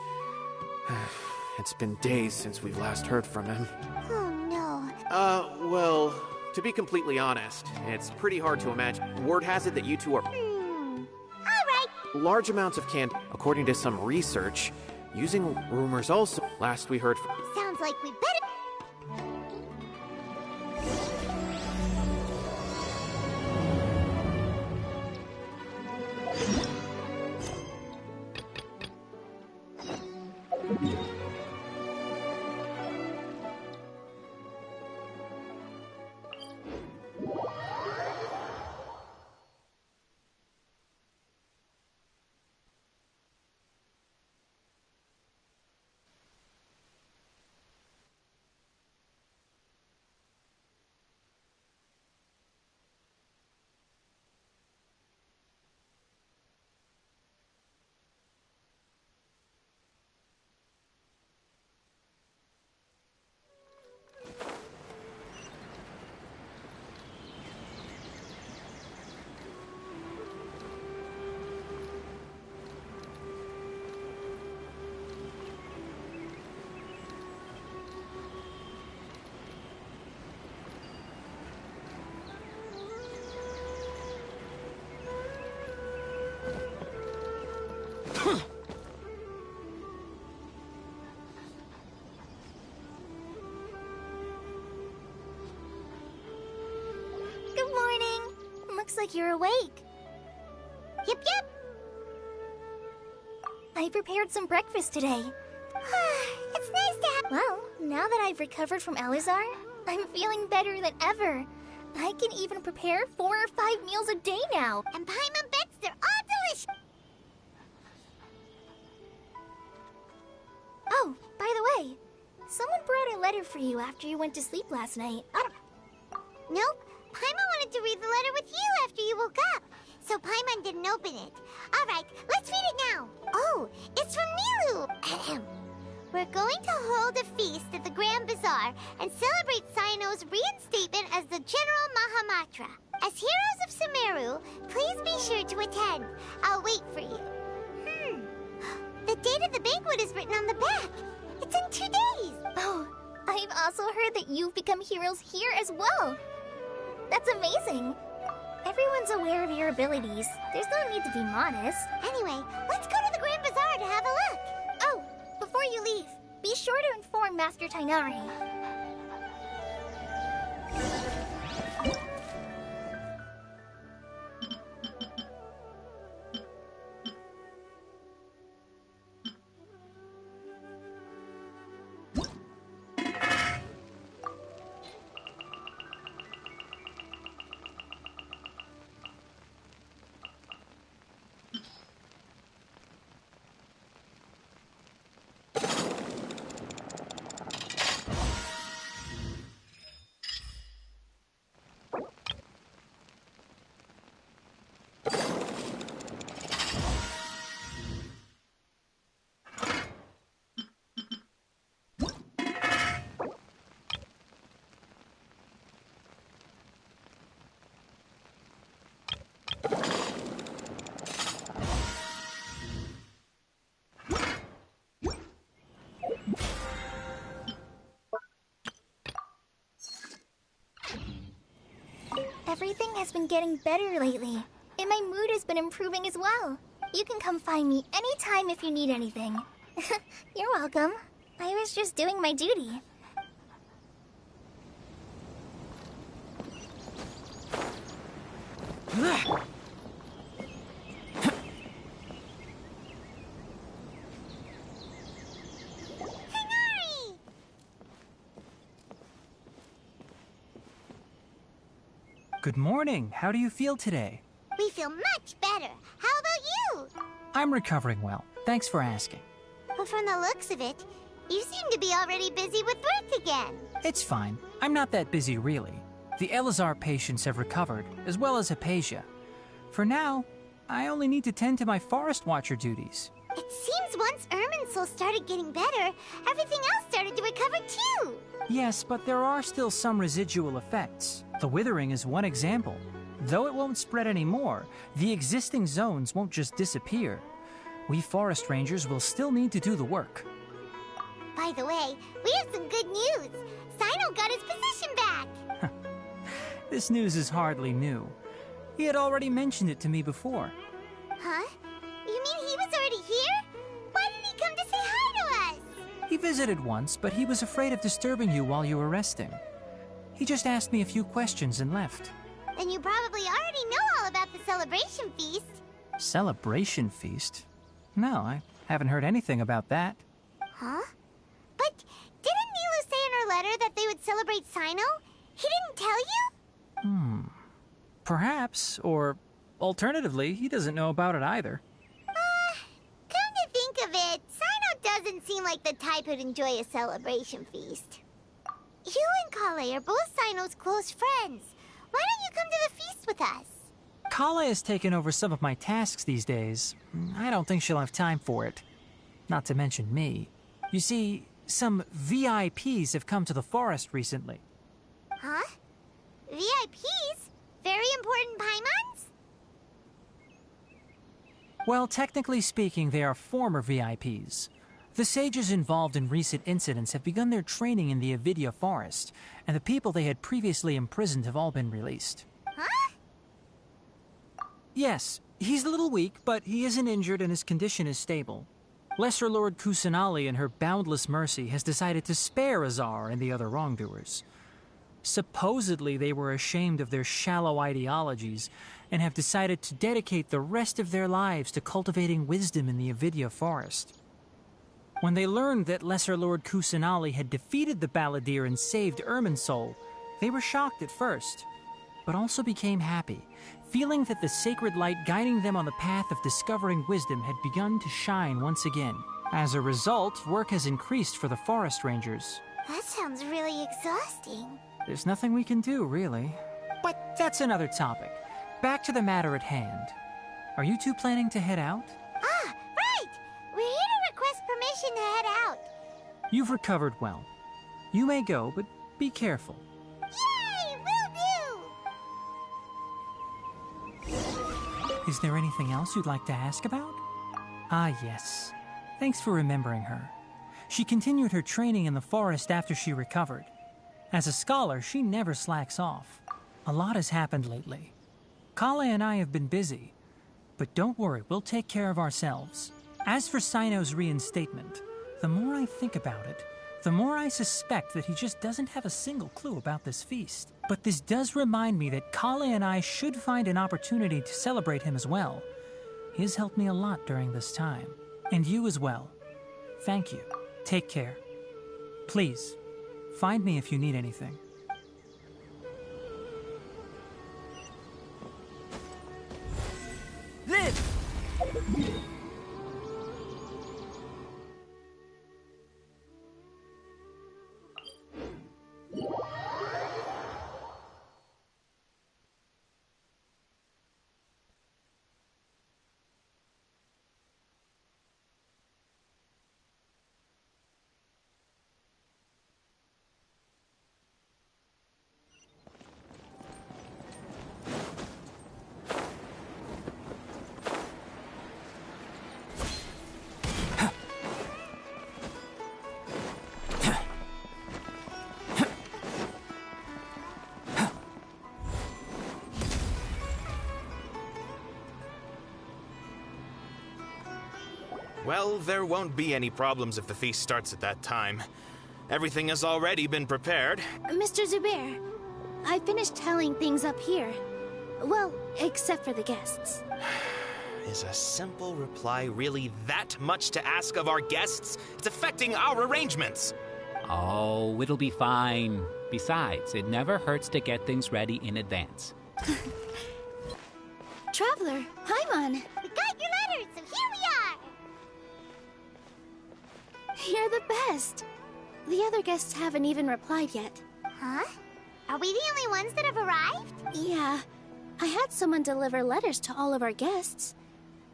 It's been days since we've last heard from him. Oh no. Well, to be completely honest, it's pretty hard to imagine. Word has it that you two are... Alright. Large amounts of canned, according to some research, using rumors also. Last we heard from... Sounds like we better... Good morning. Looks like you're awake. Yep, yep. I prepared some breakfast today. It's nice to have... Well, now that I've recovered from Alizar, I'm feeling better than ever. I can even prepare 4 or 5 meals a day now. And Paimon bets they're all delicious. Oh, by the way, someone brought a letter for you after you went to sleep last night. Nope. Paimon wanted to read the letter with you after you woke up. So Paimon didn't open it. Alright, let's read it now. Oh, it's from Milu. Ahem. We're going to hold a feast at the Grand Bazaar and celebrate Sino's reinstatement as the General Mahamatra. As heroes of Sumeru, please be sure to attend. I'll wait for you. The date of the banquet is written on the back. It's in 2 days. Oh, I've also heard that you've become heroes here as well. That's amazing. Everyone's aware of your abilities. There's no need to be modest. Anyway, let's go to the Grand Bazaar to have a look. Oh, before you leave, be sure to inform Master Tainari. Everything has been getting better lately, and my mood has been improving as well. You can come find me anytime if you need anything. You're welcome. I was just doing my duty. Good morning. How do you feel today? We feel much better. How about you? I'm recovering well. Thanks for asking. But from the looks of it, you seem to be already busy with work again. It's fine. I'm not that busy, really. The Elazar patients have recovered, as well as Hypatia. For now, I only need to tend to my Forest Watcher duties. It seems once Irminsul started getting better, everything else started to recover too. Yes, but there are still some residual effects. The withering is one example. Though it won't spread anymore, the existing zones won't just disappear. We forest rangers will still need to do the work. By the way, we have some good news. Sino got his position back. This news is hardly new. He had already mentioned it to me before. Huh? You mean he was already here? Why did he come to say hi to us? He visited once, but he was afraid of disturbing you while you were resting. He just asked me a few questions and left. Then you probably already know all about the celebration feast. Celebration feast? No, I haven't heard anything about that. Huh? But didn't Nilu say in her letter that they would celebrate Sino? He didn't tell you? Perhaps, or alternatively, he doesn't know about it either. Come to think of it, Sino doesn't seem like the type who'd enjoy a celebration feast. You and Kale are both Sino's close friends. Why don't you come to the feast with us? Kale has taken over some of my tasks these days. I don't think she'll have time for it. Not to mention me. You see, some VIPs have come to the forest recently. Huh? VIPs? Very important Paimons? Well, technically speaking, they are former VIPs. The sages involved in recent incidents have begun their training in the Avidya forest, and the people they had previously imprisoned have all been released. Huh? Yes, he's a little weak, but he isn't injured and his condition is stable. Lesser Lord Kusanali, in her boundless mercy, has decided to spare Azar and the other wrongdoers. Supposedly, they were ashamed of their shallow ideologies and have decided to dedicate the rest of their lives to cultivating wisdom in the Avidya forest. When they learned that Lesser Lord Kusanali had defeated the Balladeer and saved Irminsul, they were shocked at first, but also became happy, feeling that the sacred light guiding them on the path of discovering wisdom had begun to shine once again. As a result, work has increased for the forest rangers. That sounds really exhausting. There's nothing we can do, really. But that's another topic. Back to the matter at hand. Are you two planning to head out? Ah, right! We're here to request permission to head out. You've recovered well. You may go, but be careful. Yay! Will do! Is there anything else you'd like to ask about? Ah, yes. Thanks for remembering her. She continued her training in the forest after she recovered. As a scholar, she never slacks off. A lot has happened lately. Kale and I have been busy. But don't worry, we'll take care of ourselves. As for Sino's reinstatement, the more I think about it, the more I suspect that he just doesn't have a single clue about this feast. But this does remind me that Kale and I should find an opportunity to celebrate him as well. He has helped me a lot during this time. And you as well. Thank you. Take care. Please, find me if you need anything. Live! Well, there won't be any problems if the feast starts at that time. Everything has already been prepared. Mr. Zubair, I finished telling things up here. Well, except for the guests. Is a simple reply really that much to ask of our guests? It's affecting our arrangements. Oh, it'll be fine. Besides, it never hurts to get things ready in advance. Traveler, Paimon. We got your letters, so here we are! just... the other guests haven't even replied yet. Huh? Are we the only ones that have arrived? Yeah. I had someone deliver letters to all of our guests.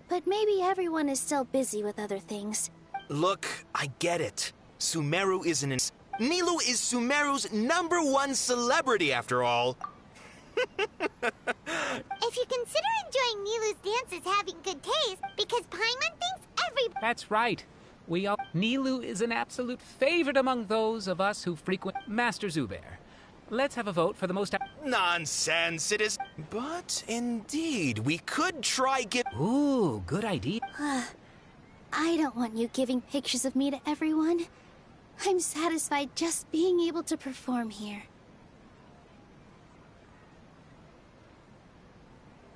But maybe everyone is still busy with other things. Look, I get it. Sumeru isn't in... Nilou is Sumeru's #1 celebrity, after all. If you consider enjoying Nilou's dances having good taste, because Paimon thinks every... That's right. We all... Nilou is an absolute favorite among those of us who frequent Master Zubair. Let's have a vote for the most... Nonsense, it is... But indeed, we could try get... Ooh, good idea. I don't want you giving pictures of me to everyone. I'm satisfied just being able to perform here.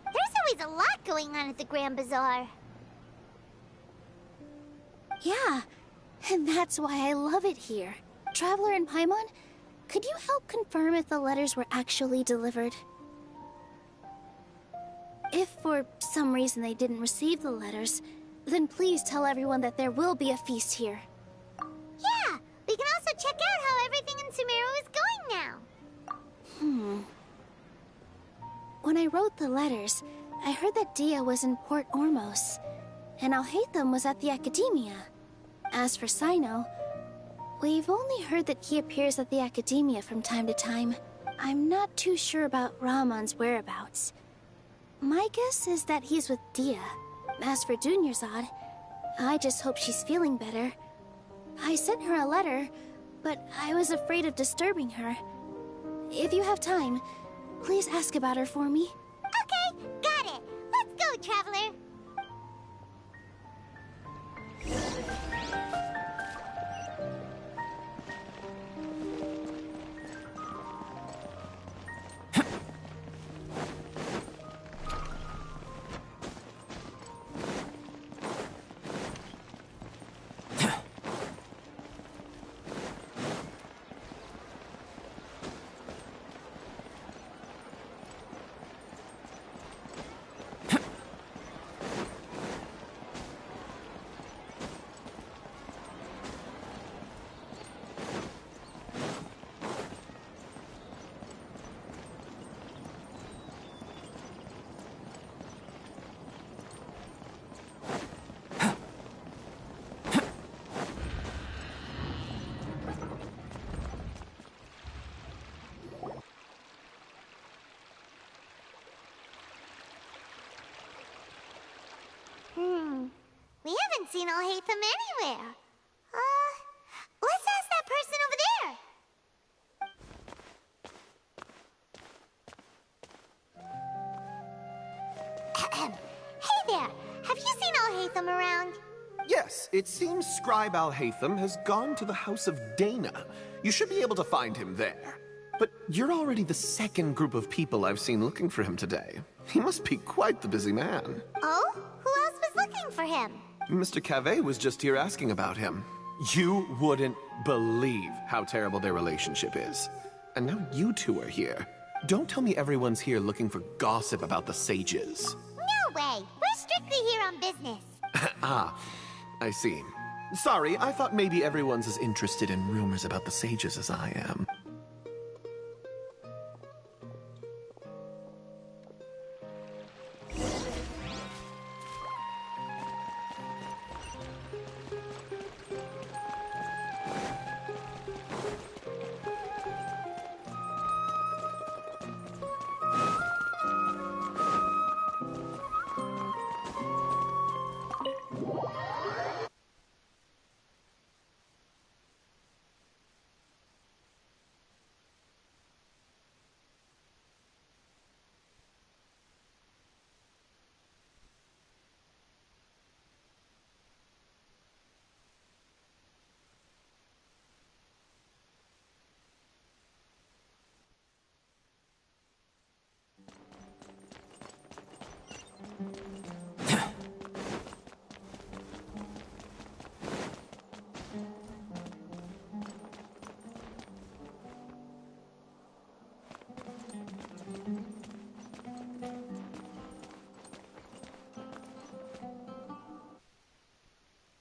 There's always a lot going on at the Grand Bazaar. Yeah, and that's why I love it here. Traveler and Paimon, could you help confirm if the letters were actually delivered? If for some reason they didn't receive the letters, then please tell everyone that there will be a feast here. Yeah, we can also check out how everything in Sumeru is going now. When I wrote the letters, I heard that Dia was in Port Ormos, and Alhaitham was at the Academia. As for Sino, we've only heard that he appears at the Academia from time to time. I'm not too sure about Rahman's whereabouts. My guess is that he's with Dia. As for Dunyarzad, I just hope she's feeling better. I sent her a letter, but I was afraid of disturbing her. If you have time, please ask about her for me. Okay, got it. Let's go, Traveler. We haven't seen Alhaitham anywhere. Let's ask that person over there. Hey there, have you seen Alhaitham around? Yes, it seems Scribe Alhaitham has gone to the House of Dana. You should be able to find him there. But you're already the second group of people I've seen looking for him today. He must be quite the busy man. Oh? Who else was looking for him? Mr. Cavey was just here asking about him. You wouldn't believe how terrible their relationship is. And now you two are here. Don't tell me everyone's here looking for gossip about the sages. No way! We're strictly here on business. Ah, I see. Sorry, I thought maybe everyone's as interested in rumors about the sages as I am.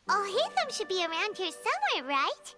Alhaitham should be around here somewhere, right?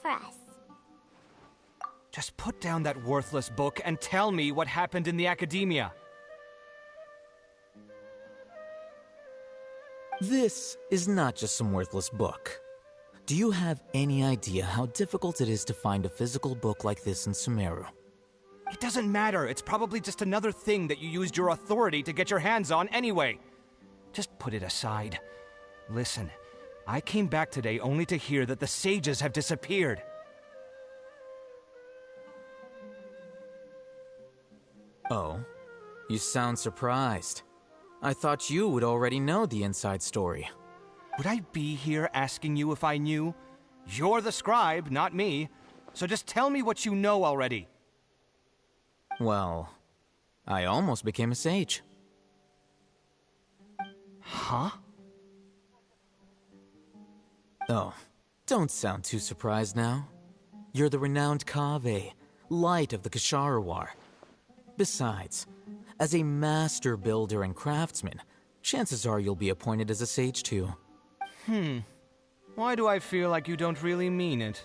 for us. Just put down that worthless book and tell me what happened in the academia. This is not just some worthless book. Do you have any idea how difficult it is to find a physical book like this in Sumeru? It doesn't matter. It's probably just another thing that you used your authority to get your hands on anyway. Just put it aside. Listen, I came back today only to hear that the sages have disappeared. Oh, you sound surprised. I thought you would already know the inside story. Would I be here asking you if I knew? You're the scribe, not me. So just tell me what you know already. Well, I almost became a sage. Huh? Oh, don't sound too surprised now. You're the renowned Kaveh, light of the Ksharawar. Besides, as a master builder and craftsman, chances are you'll be appointed as a sage too. Why do I feel like you don't really mean it?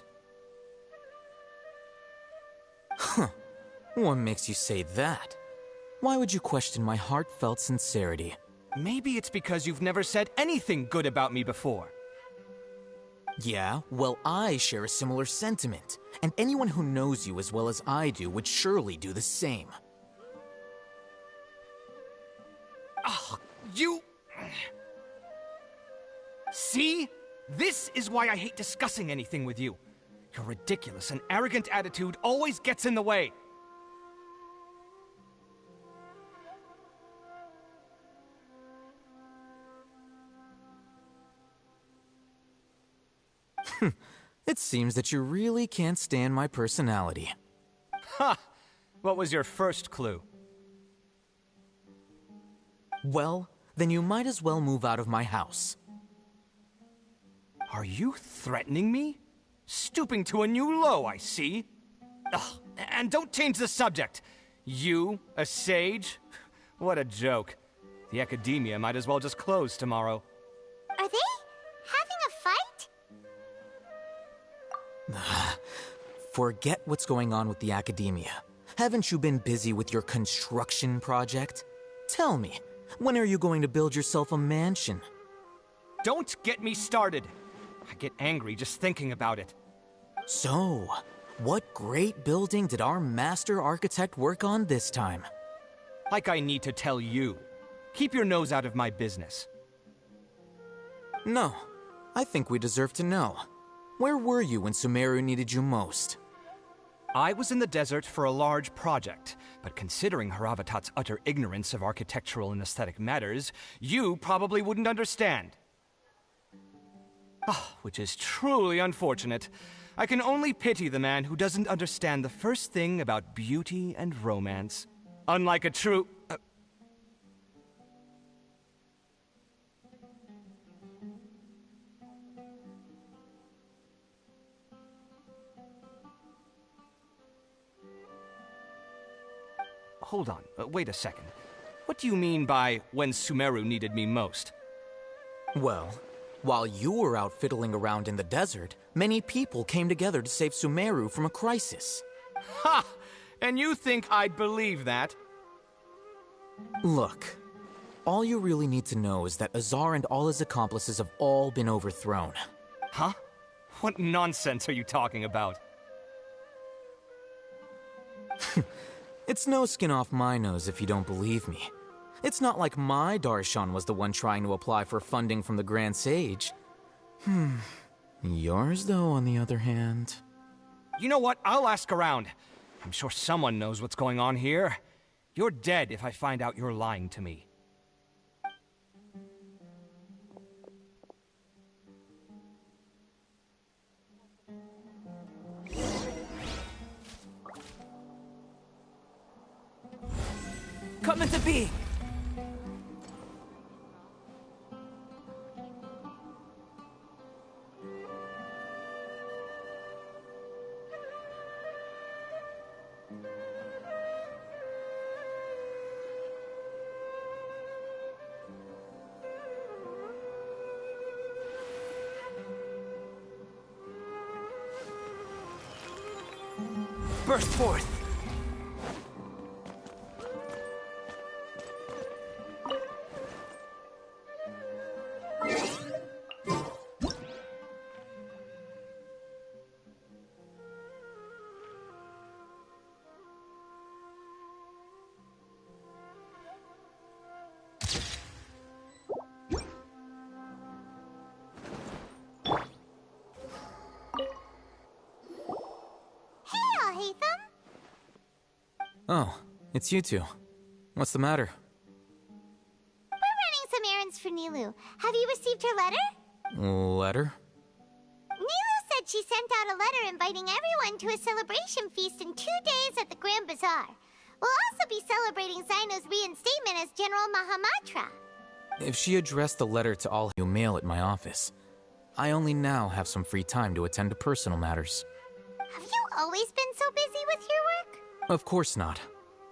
Huh. What makes you say that? Why would you question my heartfelt sincerity? Maybe it's because you've never said anything good about me before. Yeah, well, I share a similar sentiment, and anyone who knows you as well as I do would surely do the same. Oh, you... See? This is why I hate discussing anything with you. Your ridiculous and arrogant attitude always gets in the way. It seems that you really can't stand my personality. Ha! What was your first clue? Well, then you might as well move out of my house. Are you threatening me? Stooping to a new low, I see. Ugh, and don't change the subject. You, a sage? What a joke. The academia might as well just close tomorrow. Are they having a fight? Forget what's going on with the academia. Haven't you been busy with your construction project? Tell me, when are you going to build yourself a mansion? Don't get me started. I get angry just thinking about it. So, what great building did our master architect work on this time? Like I need to tell you. Keep your nose out of my business. No, I think we deserve to know. Where were you when Sumeru needed you most? I was in the desert for a large project, but considering Haravatat's utter ignorance of architectural and aesthetic matters, you probably wouldn't understand. Which is truly unfortunate. I can only pity the man who doesn't understand the first thing about beauty and romance. Unlike a true... Hold on, wait a second. What do you mean by when Sumeru needed me most? Well, while you were out fiddling around in the desert, many people came together to save Sumeru from a crisis. Ha! And you think I'd believe that? Look, all you really need to know is that Azar and all his accomplices have all been overthrown. Huh? What nonsense are you talking about? It's no skin off my nose if you don't believe me. It's not like my Darshan was the one trying to apply for funding from the Grand Sage. Yours, though, on the other hand... You know what? I'll ask around. I'm sure someone knows what's going on here. You're dead if I find out you're lying to me. Come into being! burst forth. Oh, it's you two. What's the matter? We're running some errands for Nilou. Have you received her letter? Letter? Nilou said she sent out a letter inviting everyone to a celebration feast in 2 days at the Grand Bazaar. We'll also be celebrating Zaino's reinstatement as General Mahamatra. If she addressed the letter to all you mail at my office, I only now have some free time to attend to personal matters. Have you always been so busy with your work? Of course not.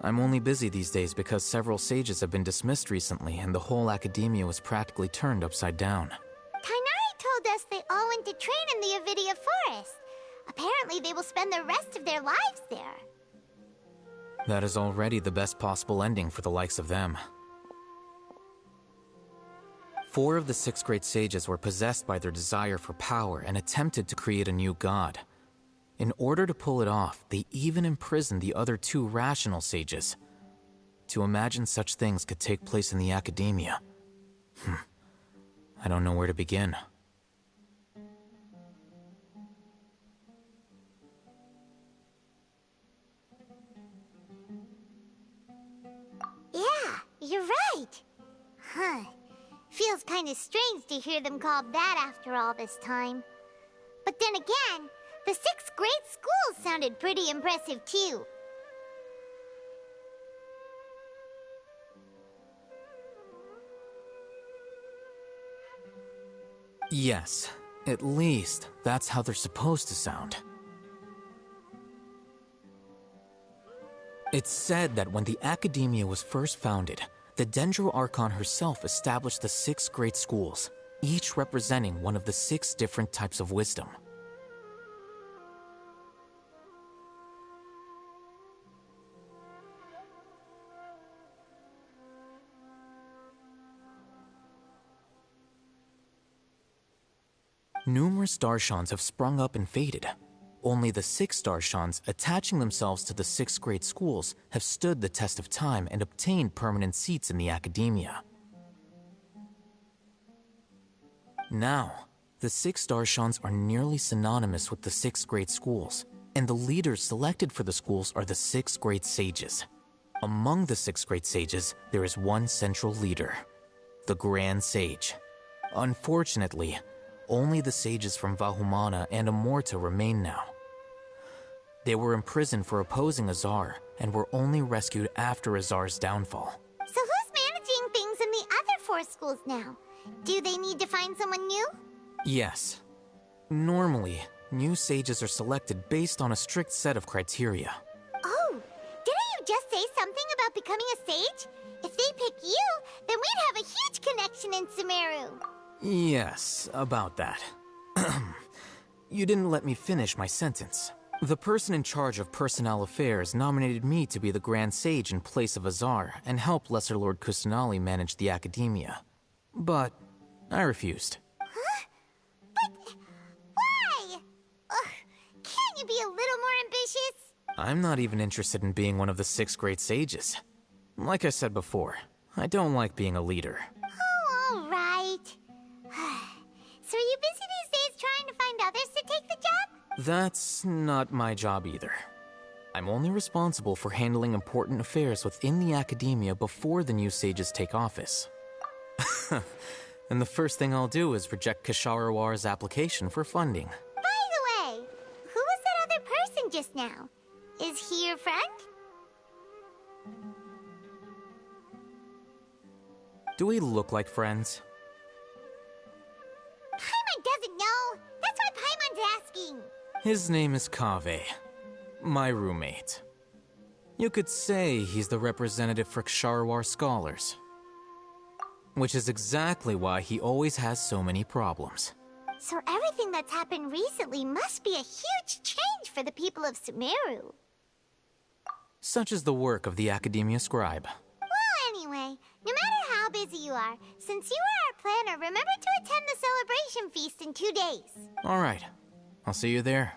I'm only busy these days because several sages have been dismissed recently and the whole academia was practically turned upside down. Tighnari told us they all went to train in the Avidia Forest. Apparently they will spend the rest of their lives there. That is already the best possible ending for the likes of them. 4 of the 6th grade sages were possessed by their desire for power and attempted to create a new god. In order to pull it off, they even imprisoned the other 2 rational sages. To imagine such things could take place in the academia. I don't know where to begin. Yeah, you're right. Huh. Feels kind of strange to hear them called that after all this time. But then again, the 6th grade school sounded pretty impressive too. Yes, at least that's how they're supposed to sound. It's said that when the academia was first founded, the Dendro Archon herself established the 6 grade schools, each representing one of the 6 different types of wisdom. Numerous Darshans have sprung up and faded. Only the 6 Darshans, attaching themselves to the 6th grade schools, have stood the test of time and obtained permanent seats in the academia. Now, the 6 Darshans are nearly synonymous with the 6th grade schools, and the leaders selected for the schools are the 6th grade sages. Among the 6th grade sages, there is one central leader, the Grand Sage. Unfortunately, only the sages from Vahumana and Amorta remain now. They were imprisoned for opposing Azar, and were only rescued after Azar's downfall. So who's managing things in the other 4 schools now? Do they need to find someone new? Yes. Normally, new sages are selected based on a strict set of criteria. Oh, didn't you just say something about becoming a sage? If they pick you, then we'd have a huge connection in Sumeru. Yes, about that. You didn't let me finish my sentence. The person in charge of personnel affairs nominated me to be the Grand Sage in place of Azar and help Lesser Lord Kusanali manage the academia. But I refused. Huh? But why? Can't you be a little more ambitious? I'm not even interested in being one of the 6th grade sages. Like I said before, I don't like being a leader. Oh, all right. So are you busy these days trying to find others to take the job? That's not my job either. I'm only responsible for handling important affairs within the academia before the new sages take office. And the first thing I'll do is reject Kasharawar's application for funding. By the way, who was that other person just now? Is he your friend? Do we look like friends? Paimon doesn't know. That's why Paimon's asking. His name is Kaveh, my roommate. You could say he's the representative for Ksharawar scholars. Which is exactly why he always has so many problems. So everything that's happened recently must be a huge change for the people of Sumeru. Such is the work of the Academia Scribe. Well, anyway, no matter how busy you are, since you are our planner, remember to attend the celebration feast in 2 days. All right. I'll see you there.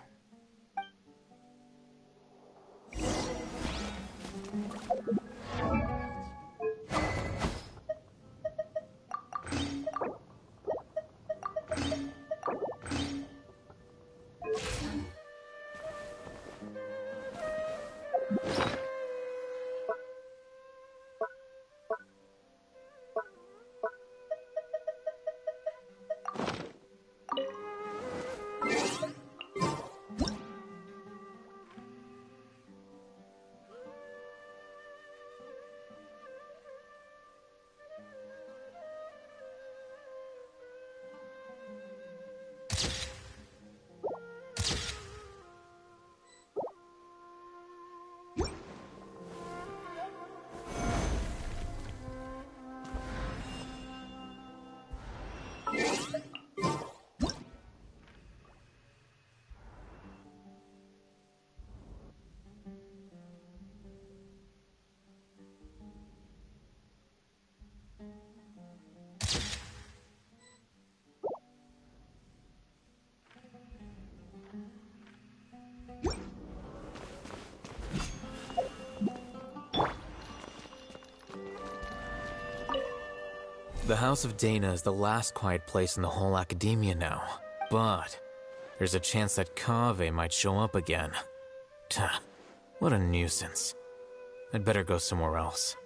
The House of Dana is the last quiet place in the whole Academia now. But there's a chance that Kaveh might show up again. Tuh, what a nuisance. I'd better go somewhere else.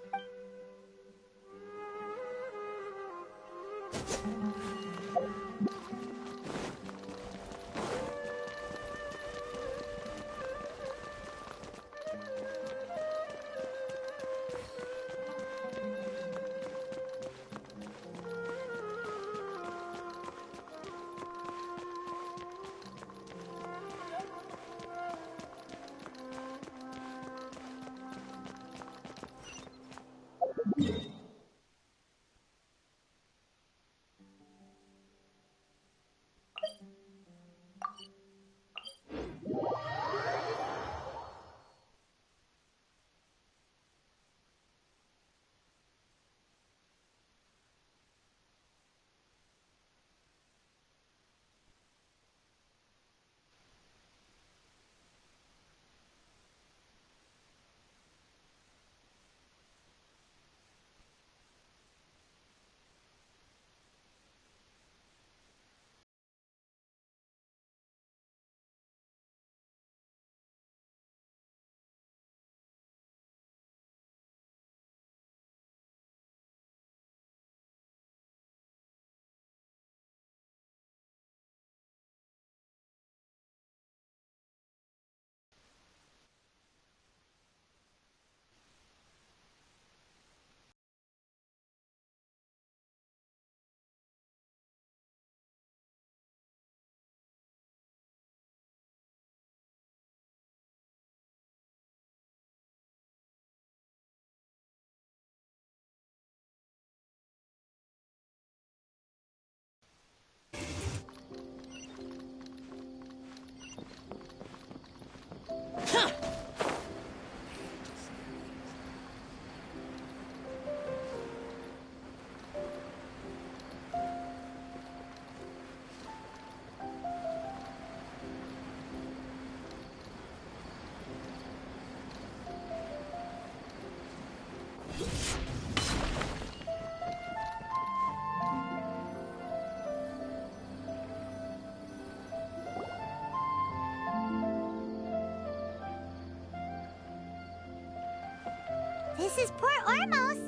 This is Port Ormos.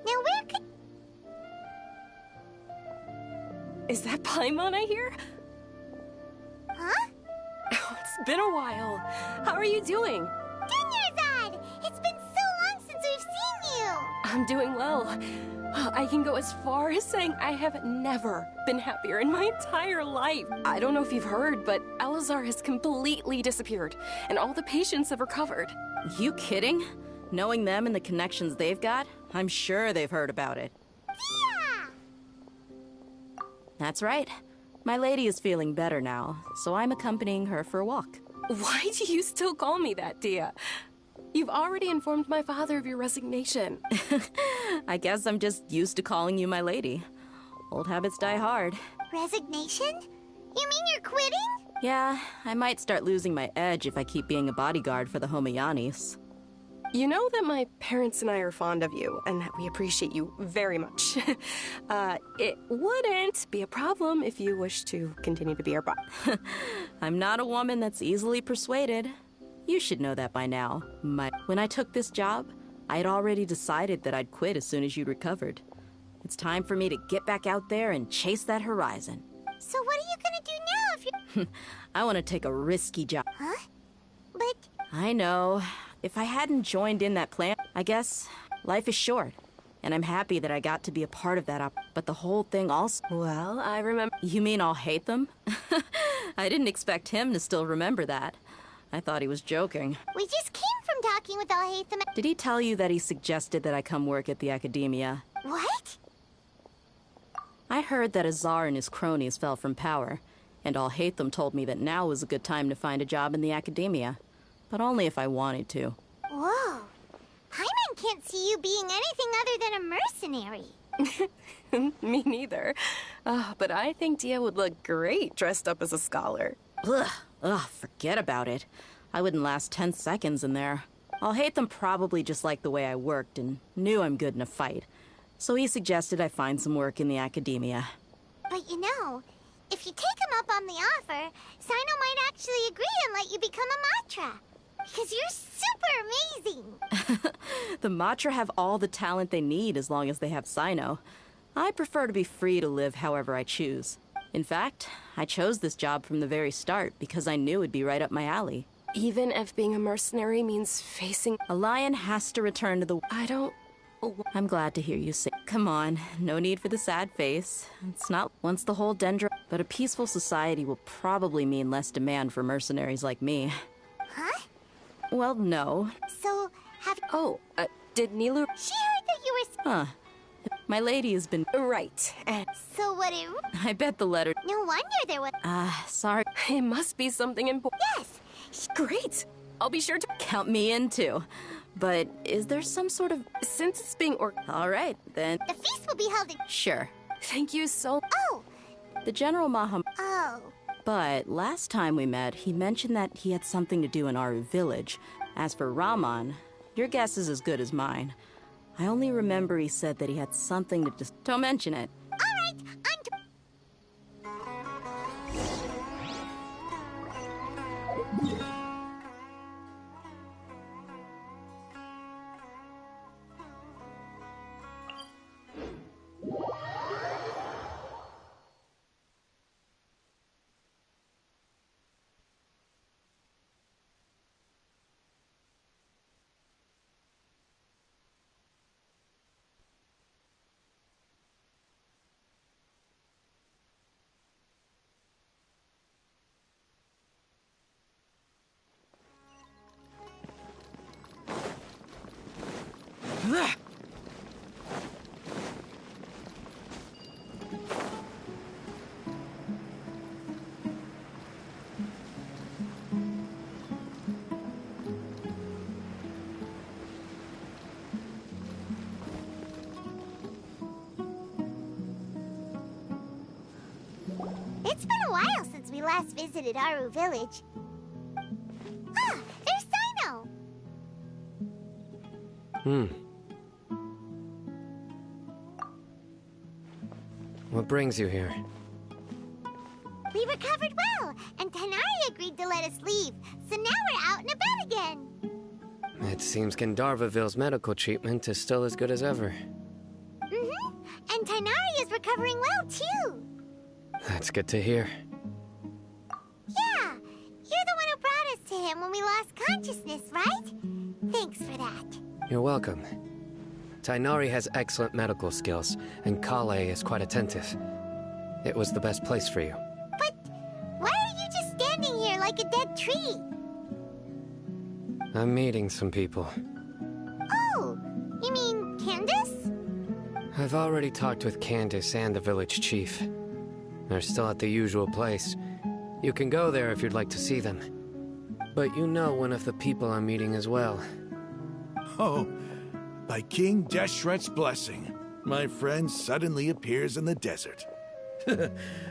Now where could... Is that Paimon I hear? Huh? Oh, it's been a while. How are you doing? Dinyarzad! It's been so long since we've seen you! I'm doing well. I can go as far as saying I have never been happier in my entire life. I don't know if you've heard, but Elazar has completely disappeared, and all the patients have recovered. You kidding? Knowing them and the connections they've got, I'm sure they've heard about it. Yeah! That's right. My lady is feeling better now, so I'm accompanying her for a walk. Why do you still call me that, Dia? You've already informed my father of your resignation. I guess I'm just used to calling you my lady. Old habits die hard. Resignation? You mean you're quitting? Yeah, I might start losing my edge if I keep being a bodyguard for the Homayanis. You know that my parents and I are fond of you, and that we appreciate you very much. It wouldn't be a problem if you wish to continue to be our boss. I'm not a woman that's easily persuaded. You should know that by now. When I took this job, I had already decided that I'd quit as soon as you'd recovered. It's time for me to get back out there and chase that horizon. So what are you gonna do now if you... I want to take a risky job. Huh? But... I know. If I hadn't joined in that plan, I guess life is short. And I'm happy that I got to be a part of that but the whole thing also... Well, I remember... You mean I'll hate them? I didn't expect him to still remember that. I thought he was joking. We just came from talking with Alhaitham. Did he tell you that he suggested that I come work at the academia? What? I heard that Azar and his cronies fell from power, and Alhaitham told me that now was a good time to find a job in the academia. But only if I wanted to. Whoa. Paimon can't see you being anything other than a mercenary. Me neither. But I think Dia would look great dressed up as a scholar. Ugh, forget about it. I wouldn't last 10 seconds in there. Alhaitham probably just liked the way I worked and knew I'm good in a fight. So he suggested I find some work in the academia. But you know, if you take him up on the offer, Sino might actually agree and let you become a Matra. Because you're super amazing! The Matra have all the talent they need as long as they have Sino. I prefer to be free to live however I choose. In fact, I chose this job from the very start because I knew it'd be right up my alley. Even if being a mercenary means facing... A lion has to return to the... I'm glad to hear you say... Come on, no need for the sad face. It's not once the whole dendro... But a peaceful society will probably mean less demand for mercenaries like me. Huh? Well, no. So, have... Oh, did Nilou... She heard that you were... Huh. My lady has been... Right. So what it... I bet the letter... No wonder there was... Sorry. It must be something important. Yes! Great! I'll be sure to... Count me in, too. But is there some sort of... Since it's being All right, then... The feast will be held in... Sure. Thank you so... Oh! The General Maham... Oh. But last time we met, he mentioned that he had something to do in Aru village. As for Raman, your guess is as good as mine. I only remember he said that he had something to just... Don't mention it. All right, It's been a while since we last visited Aru village. Ah, there's Sino! What brings you here? We recovered well, and Tanari agreed to let us leave, so now we're out and about again. It seems Gandharvaville's medical treatment is still as good as ever. Mm-hmm, and Tanari is recovering well, too. That's good to hear. Yeah, you're the one who brought us to him when we lost consciousness, right? Thanks for that. You're welcome. Tainari has excellent medical skills, and Kale is quite attentive. It was the best place for you. But why are you just standing here like a dead tree? I'm meeting some people. Oh, you mean Candace? I've already talked with Candace and the village chief. They're still at the usual place. You can go there if you'd like to see them. But you know one of the people I'm meeting as well. Oh, by King Deshret's blessing, my friend suddenly appears in the desert.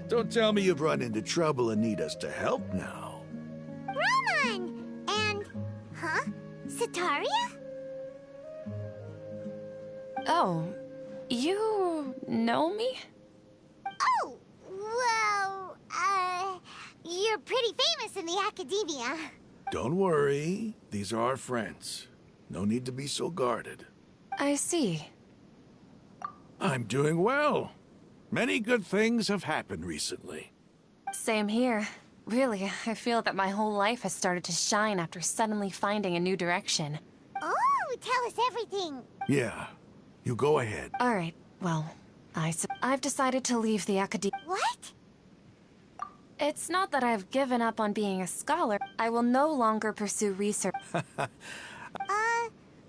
Don't tell me you've run into trouble and need us to help now. Roman! And... huh? Sataria? Oh, you know me? Oh, well, you're pretty famous in the academia. Don't worry, these are our friends. No need to be so guarded. I see. I'm doing well. Many good things have happened recently. Same here. Really, I feel that my whole life has started to shine after suddenly finding a new direction. Oh, tell us everything. Yeah, you go ahead. Alright, well, I've decided to leave the academia. What? It's not that I've given up on being a scholar. I will no longer pursue research.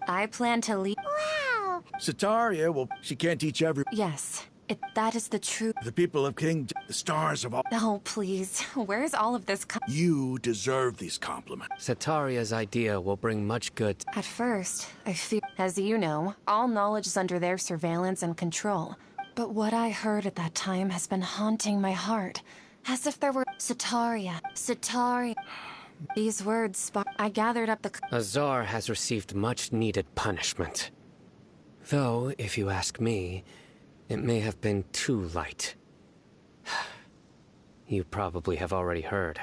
I plan to leave. Wow! Sataria, well, she can't teach Yes, that is the truth. The people of the stars of all... Oh, please. Where's all of this You deserve these compliments. Sataria's idea will bring much good. At first, I fear, as you know, all knowledge is under their surveillance and control. But what I heard at that time has been haunting my heart. As if there were... Sataria. These words I gathered up the... Azar has received much-needed punishment. Though, if you ask me, it may have been too light. You probably have already heard.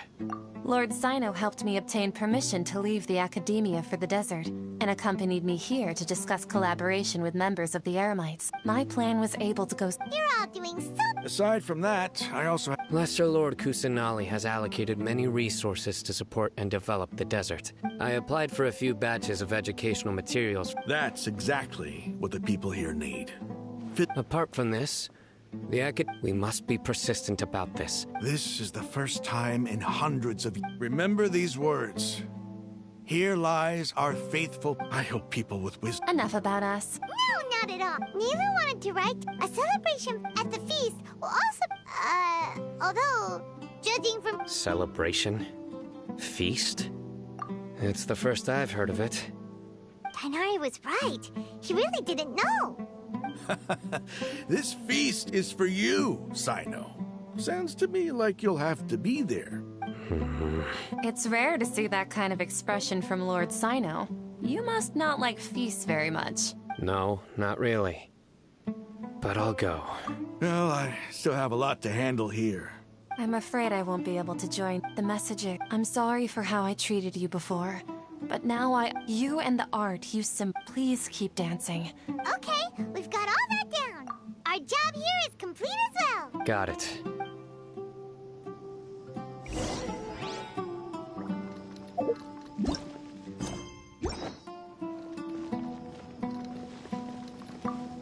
Lord Sino helped me obtain permission to leave the academia for the desert, and accompanied me here to discuss collaboration with members of the Eremites. My plan was able to go... You're all doing so... Aside from that, I also... Lesser Lord Kusanali has allocated many resources to support and develop the desert. I applied for a few batches of educational materials. That's exactly what the people here need. Apart from this, we must be persistent about this. This is the first time in hundreds of... Remember these words. Here lies our faithful... I hope people with wisdom... Enough about us. No, not at all. Nilu wanted to write a celebration at the feast will also... although, judging from... Celebration? Feast? It's the first I've heard of it. Tainari was right. He really didn't know. This feast is for you, Sino. Sounds to me like you'll have to be there. It's rare to see that kind of expression from Lord Sino. You must not like feasts very much. No, not really. But I'll go. Well, I still have a lot to handle here. I'm afraid I won't be able to join the messaging. I'm sorry for how I treated you before. But now you and the art, please keep dancing. Okay, we've got all that down. Our job here is complete as well. Got it.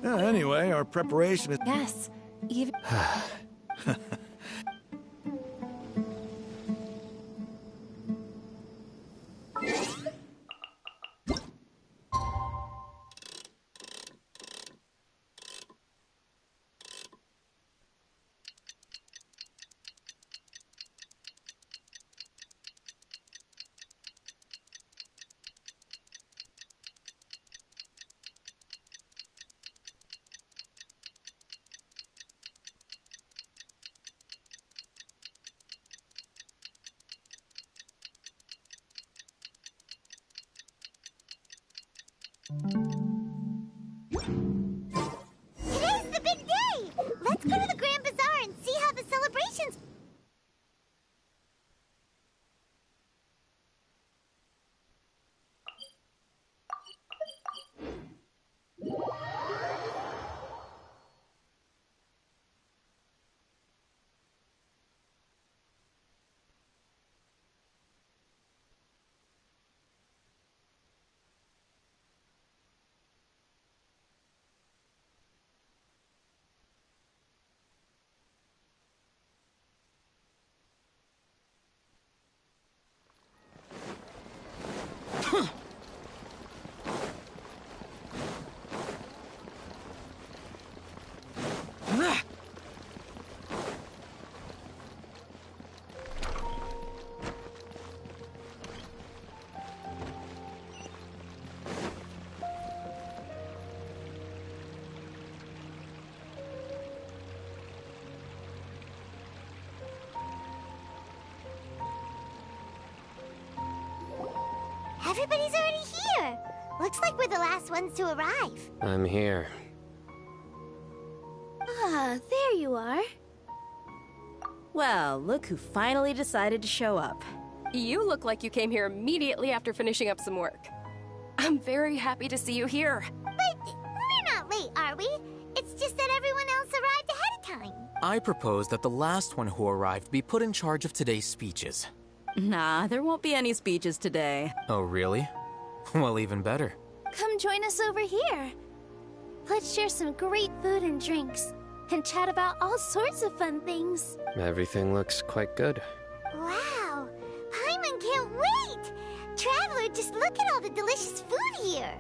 Anyway, our preparation is... Yes, even... Everybody's already here. Looks like we're the last ones to arrive. I'm here. Ah, there you are. Well, look who finally decided to show up. You look like you came here immediately after finishing up some work. I'm very happy to see you here. But we're not late, are we? It's just that everyone else arrived ahead of time. I propose that the last one who arrived be put in charge of today's speeches. Nah, there won't be any speeches today. Oh, really? Well, even better. Come join us over here. Let's share some great food and drinks, and chat about all sorts of fun things. Everything looks quite good. Wow! Paimon can't wait! Traveler, just look at all the delicious food here!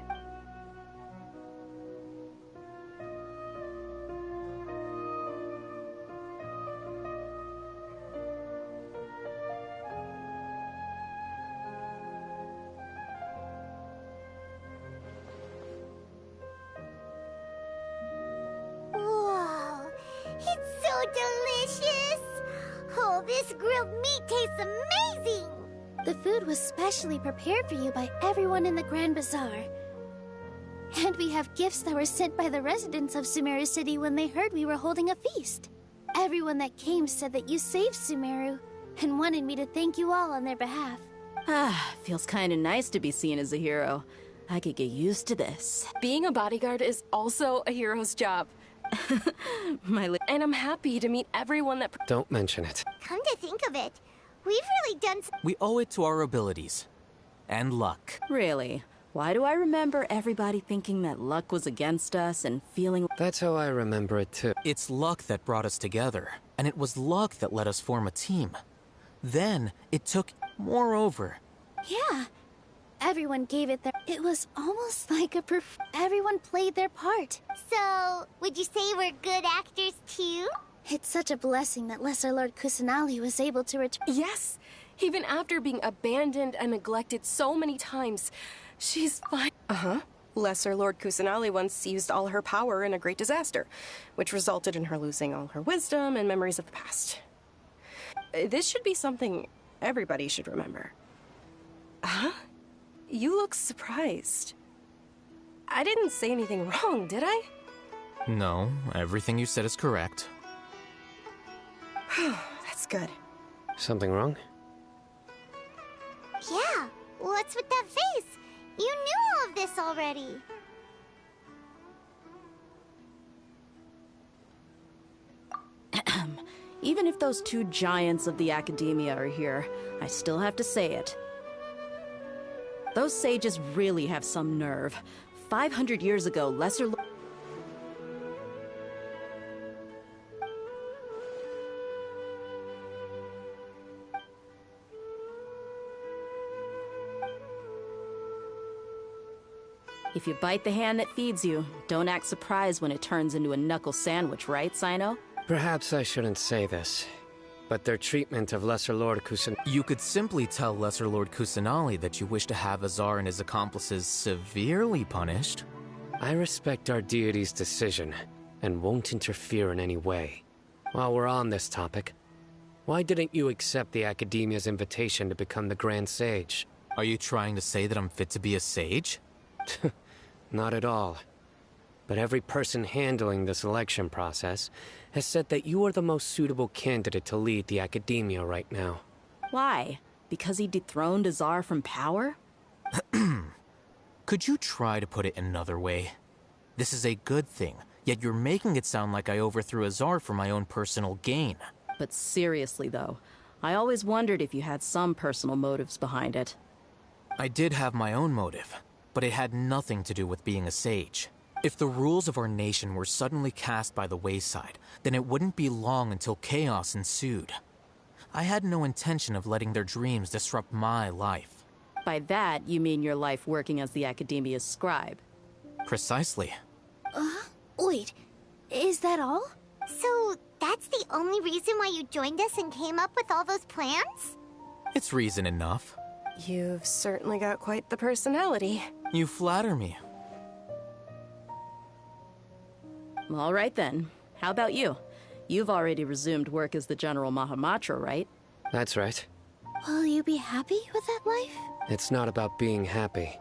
Whoa! It's so delicious! Oh, this grilled meat tastes amazing! The food was specially prepared for you by everyone in the Grand Bazaar. And we have gifts that were sent by the residents of Sumeru City when they heard we were holding a feast. Everyone that came said that you saved Sumeru, and wanted me to thank you all on their behalf. Ah, feels kinda nice to be seen as a hero. I could get used to this. Being a bodyguard is also a hero's job. And I'm happy to meet everyone that... Don't mention it. Come to think of it, we've really done We owe it to our abilities. And luck. Really? Why do I remember everybody thinking that luck was against us and feeling... That's how I remember it too. It's luck that brought us together, and it was luck that let us form a team. Then, it took... Moreover... Yeah. Everyone gave it their... It was almost like a everyone played their part. So, would you say we're good actors too? It's such a blessing that Lesser Lord Kusanali was able to return. Yes! Even after being abandoned and neglected so many times, she's fine. Uh-huh. Lesser Lord Kusanali once used all her power in a great disaster, which resulted in her losing all her wisdom and memories of the past. This should be something everybody should remember. Huh? You look surprised. I didn't say anything wrong, did I? No, everything you said is correct. That's good. Something wrong? Yeah, what's with that face? You knew all of this already. Even if those two giants of the academia are here, I still have to say it. Those sages really have some nerve. 500 years ago, Lesser Lord... If you bite the hand that feeds you, don't act surprised when it turns into a knuckle sandwich, right, Sino? Perhaps I shouldn't say this, but their treatment of Lesser Lord Kusan... You could simply tell Lesser Lord Kusanali that you wish to have Azar and his accomplices severely punished. I respect our deity's decision, and won't interfere in any way. While we're on this topic, why didn't you accept the Academia's invitation to become the Grand Sage? Are you trying to say that I'm fit to be a sage? Not at all. But every person handling the selection process has said that you are the most suitable candidate to lead the Academia right now. Why? Because he dethroned Azar from power? Could you try to put it another way? This is a good thing, yet you're making it sound like I overthrew Azar for my own personal gain. But seriously, though, I always wondered if you had some personal motives behind it. I did have my own motive, but it had nothing to do with being a sage. If the rules of our nation were suddenly cast by the wayside, then it wouldn't be long until chaos ensued. I had no intention of letting their dreams disrupt my life. By that, you mean your life working as the Academia's scribe? Precisely. Wait, is that all? So, that's the only reason why you joined us and came up with all those plans? It's reason enough. You've certainly got quite the personality. You flatter me. All right then. How about you? You've already resumed work as the General Mahamatra, right? That's right. Will you be happy with that life? It's not about being happy.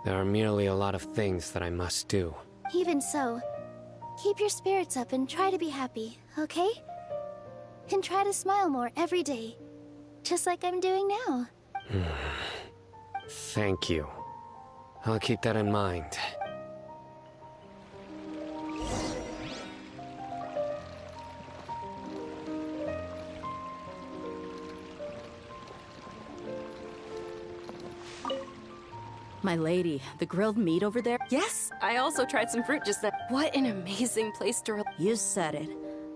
There are merely a lot of things that I must do. Even so, keep your spirits up and try to be happy, okay? And try to smile more every day, just like I'm doing now. Thank you. I'll keep that in mind. My lady, the grilled meat over there? Yes, I also tried some fruit just then. What an amazing place to You said it.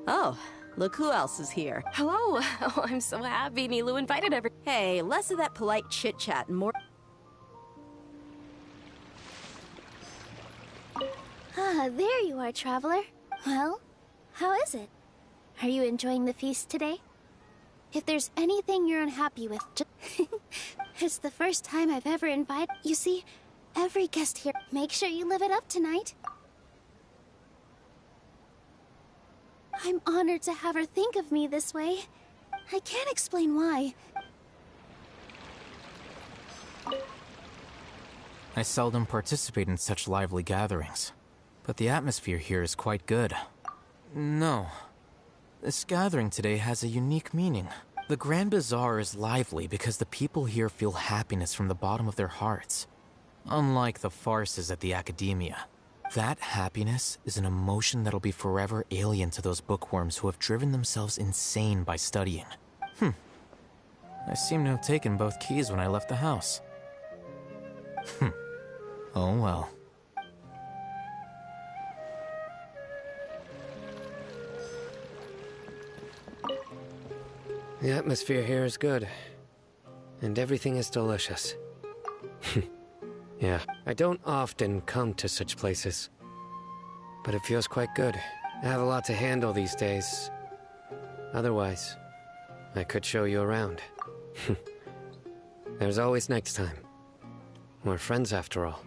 Oh, look who else is here. Hello. Oh, I'm so happy Nilu invited everyone. Hey, less of that polite chit-chat and more... Ah, there you are, traveler. Well, how is it? Are you enjoying the feast today? If there's anything you're unhappy with, it's the first time I've ever invited... You see, every guest here... Make sure you live it up tonight. I'm honored to have her think of me this way. I can't explain why. I seldom participate in such lively gatherings, but the atmosphere here is quite good. No. This gathering today has a unique meaning. The Grand Bazaar is lively because the people here feel happiness from the bottom of their hearts. Unlike the farces at the Academia, that happiness is an emotion that'll be forever alien to those bookworms who have driven themselves insane by studying. I seem to have taken both keys when I left the house. Oh well. The atmosphere here is good. And everything is delicious. Yeah, I don't often come to such places. But it feels quite good. I have a lot to handle these days. Otherwise, I could show you around. There's always next time. We're friends after all.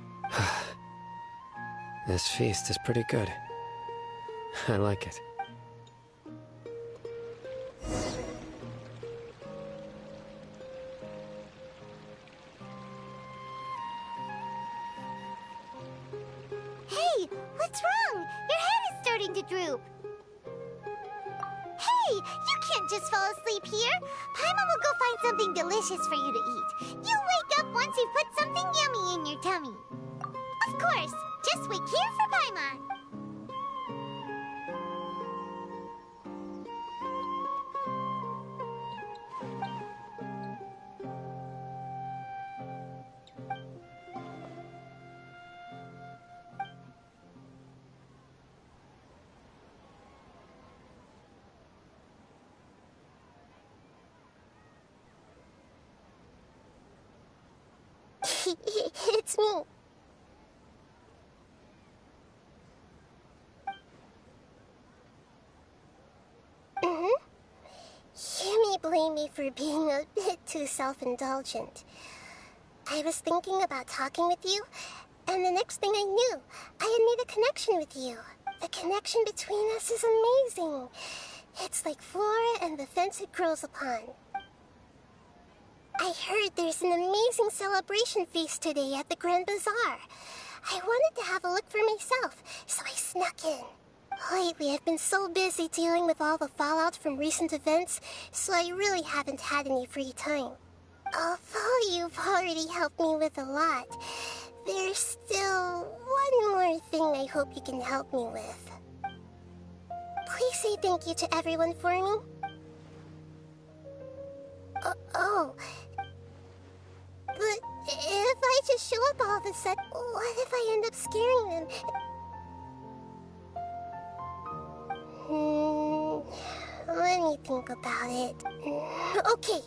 This feast is pretty good. I like it. Hey, what's wrong? Your head is starting to droop. Hey, you can't just fall asleep here. Paimon will go find something delicious for you to eat. You'll wake up once you've put something yummy in your tummy. Of course, just wait here for Paimon. It's me. You may blame me for being a bit too self-indulgent. I was thinking about talking with you, and the next thing I knew, I had made a connection with you. The connection between us is amazing. It's like flora and the fence it grows upon. I heard there's an amazing celebration feast today at the Grand Bazaar. I wanted to have a look for myself, so I snuck in. Lately, I've been so busy dealing with all the fallout from recent events, so I really haven't had any free time. Although you've already helped me with a lot, there's still one more thing I hope you can help me with. Please say thank you to everyone for me. But if I just show up all of a sudden, what if I end up scaring them? Let me think about it. Okay.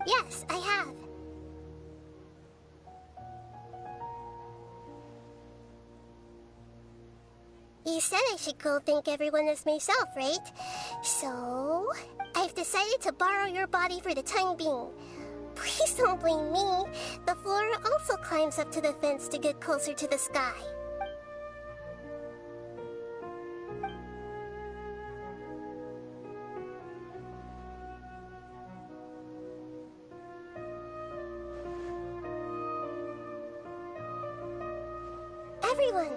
Yes, I have. You said I should go thank everyone as myself, right? So, I've decided to borrow your body for the time being. Please don't blame me. The Flora also climbs up to the fence to get closer to the sky. Everyone!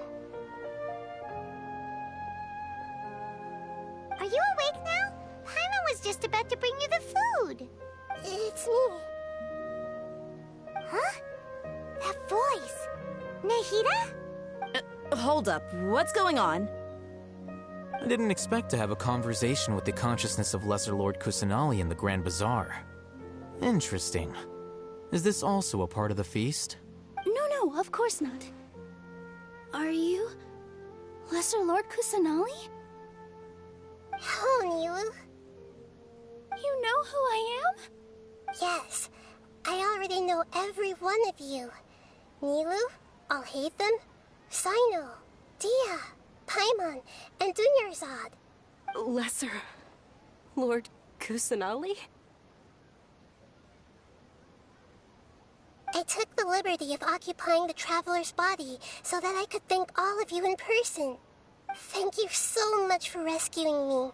Are you awake now? Paimon was just about to bring you the food. It's me. Huh? That voice. Nahida? Hold up. What's going on? I didn't expect to have a conversation with the consciousness of Lesser Lord Kusanali in the Grand Bazaar. Interesting. Is this also a part of the feast? No, of course not. Are you... Lesser Lord Kusanali? Hello, Nilu. You know who I am? Yes. I already know every one of you. Nilu, Alhaitham, Sino, Dia, Paimon, and Dunyarzad. Lesser Lord Kusanali? I took the liberty of occupying the Traveler's body so that I could thank all of you in person. Thank you so much for rescuing me,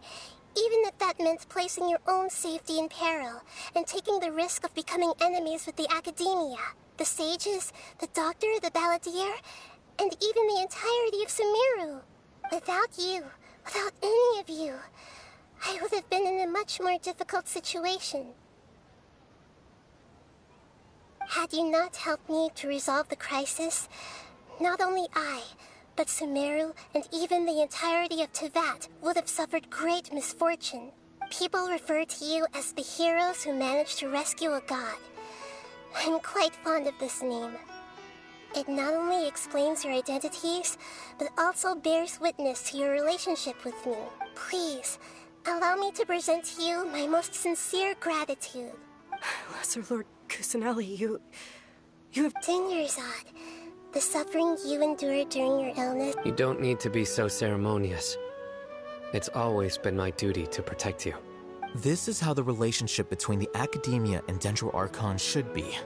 even if that meant placing your own safety in peril and taking the risk of becoming enemies with the Academia, the sages, the doctor, the balladeer, and even the entirety of Sumeru. Without you, without any of you, I would have been in a much more difficult situation. Had you not helped me to resolve the crisis, not only I, but Sumeru and even the entirety of Tevat would have suffered great misfortune. People refer to you as the heroes who managed to rescue a god. I'm quite fond of this name. It not only explains your identities, but also bears witness to your relationship with me. Please, allow me to present to you my most sincere gratitude. Lesser Lord Kusanali, you have... Dunyarzad, the suffering you endured during your illness... You don't need to be so ceremonious. It's always been my duty to protect you. This is how the relationship between the Academia and Dendro Archon should be.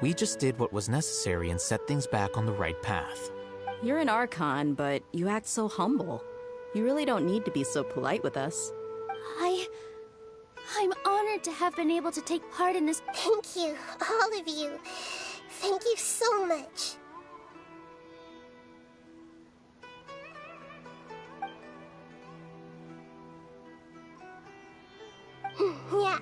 We just did what was necessary and set things back on the right path. You're an Archon, but you act so humble. You really don't need to be so polite with us. I'm honored to have been able to take part in this. Thank you, all of you. Thank you so much. Yeah.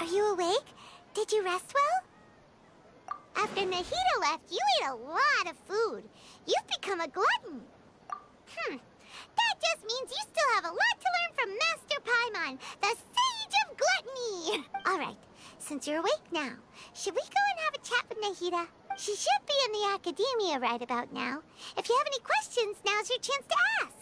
Are you awake? Did you rest well? After Nahida left, you ate a lot of food. You've become a glutton. That just means you still have a lot to learn from Master Paimon, the Sage of Gluttony. All right, since you're awake now, should we go and have a chat with Nahida? She should be in the Academia right about now. If you have any questions, now's your chance to ask.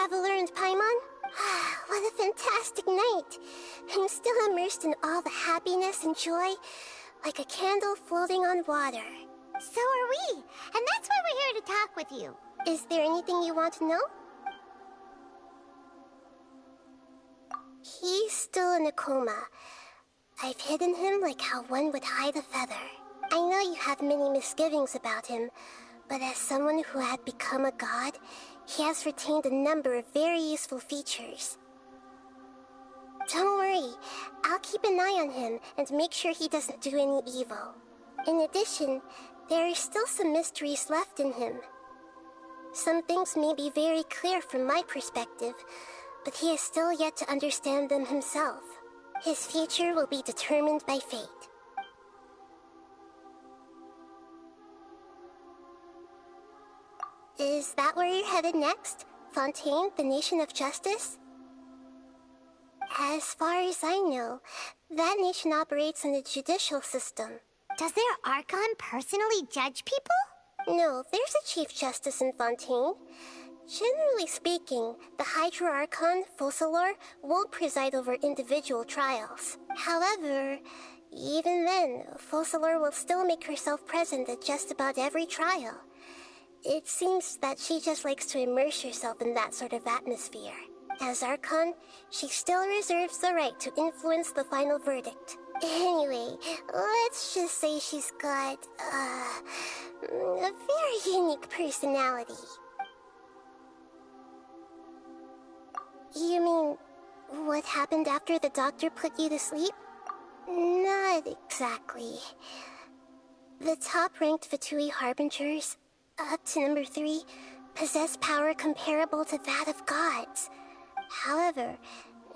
Traveler and Paimon? What a fantastic night. I'm still immersed in all the happiness and joy, like a candle floating on water. So are we, and that's why we're here to talk with you. Is there anything you want to know? He's still in a coma. I've hidden him like how one would hide a feather. I know you have many misgivings about him, but as someone who had become a god, he has retained a number of very useful features. Don't worry, I'll keep an eye on him and make sure he doesn't do any evil. In addition, there are still some mysteries left in him. Some things may be very clear from my perspective, but he is still yet to understand them himself. His future will be determined by fate. Is that where you're headed next? Fontaine, the Nation of Justice? As far as I know, that nation operates on a judicial system. Does their Archon personally judge people? No, there's a Chief Justice in Fontaine. Generally speaking, the Hydra Archon, Focalor, won't preside over individual trials. However, even then, Focalor will still make herself present at just about every trial. It seems that she just likes to immerse herself in that sort of atmosphere. As Archon, she still reserves the right to influence the final verdict. Anyway, let's just say she's got, a very unique personality. You mean, what happened after the doctor put you to sleep? Not exactly. The top-ranked Fatui Harbingers, up to number 3, possess power comparable to that of gods. However,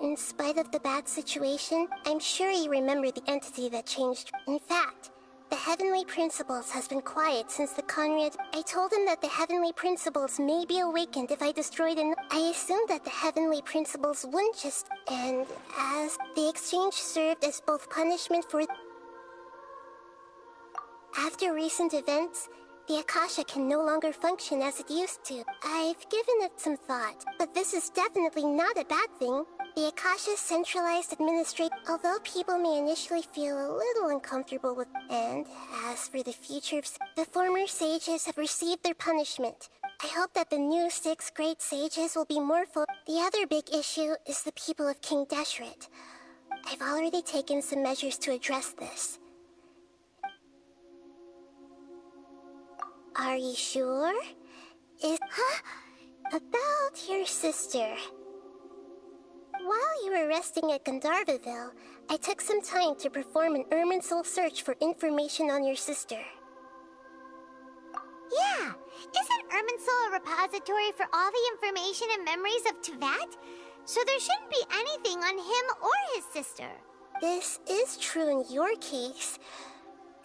in spite of the bad situation, I'm sure you remember the entity that changed. In fact, the Heavenly Principles has been quiet since the Conrad. I told him that the Heavenly Principles may be awakened if I destroyed an. I assumed that the Heavenly Principles wouldn't just. And as the exchange served as both punishment for. After recent events, the Akasha can no longer function as it used to. I've given it some thought, but this is definitely not a bad thing. The Akasha's centralized administration, although people may initially feel a little uncomfortable with. And as for the future of. The former sages have received their punishment. I hope that the new 6 great sages will be more full. The other big issue is the people of King Deshret. I've already taken some measures to address this. Are you sure? About your sister. While you were resting at Gandharvaville, I took some time to perform an Irminsul search for information on your sister. Yeah! Isn't Irminsul a repository for all the information and memories of Teyvat? So there shouldn't be anything on him or his sister. This is true in your case.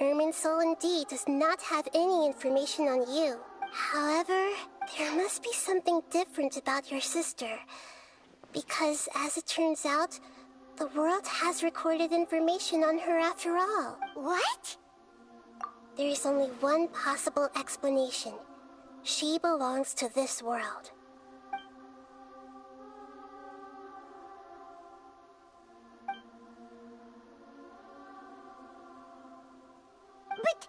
Irminsul indeed does not have any information on you. However, there must be something different about your sister. Because, as it turns out, the world has recorded information on her after all. What? There is only one possible explanation. She belongs to this world. But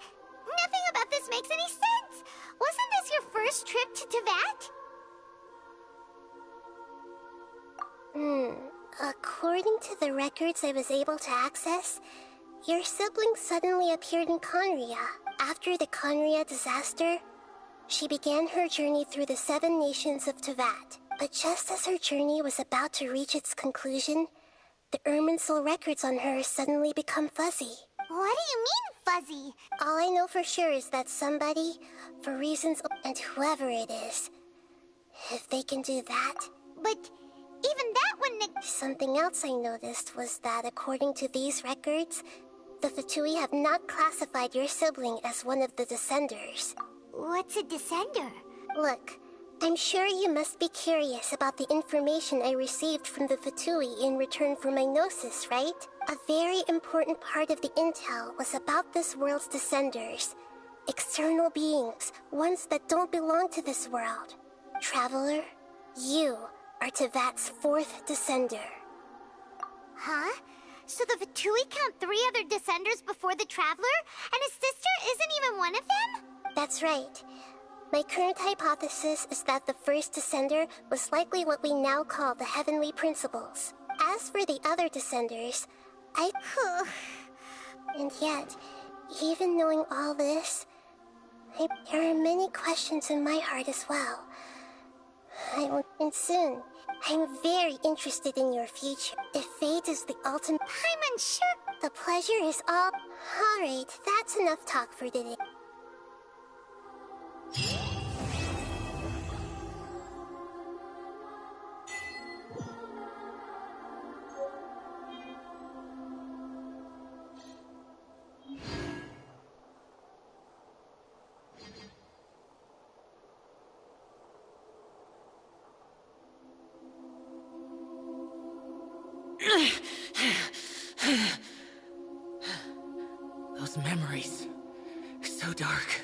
nothing about this makes any sense! Wasn't this your first trip to Teyvat? According to the records I was able to access, your sibling suddenly appeared in Conria. After the Conria disaster, she began her journey through the 7 nations of Teyvat. But just as her journey was about to reach its conclusion, the Irminsul records on her suddenly become fuzzy. What do you mean, fuzzy? All I know for sure is that somebody, for reasons, and whoever it is, if they can do that... But even that wouldn't... Something else I noticed was that according to these records, the Fatui have not classified your sibling as one of the Descenders. What's a Descender? Look, I'm sure you must be curious about the information I received from the Fatui in return for my gnosis, right? A very important part of the intel was about this world's Descenders. External beings, ones that don't belong to this world. Traveler, you, are Tevat's 4th descender. Huh? So the Fatui count 3 other descenders before the Traveler? And his sister isn't even one of them? That's right. My current hypothesis is that the first descender was likely what we now call the Heavenly Principles. As for the other descenders, And yet, even knowing all this, there are many questions in my heart as well. And soon, I'm very interested in your future. If fate is the ultimate... I'm unsure. The pleasure is all... Alright, that's enough talk for today. Those memories. So dark.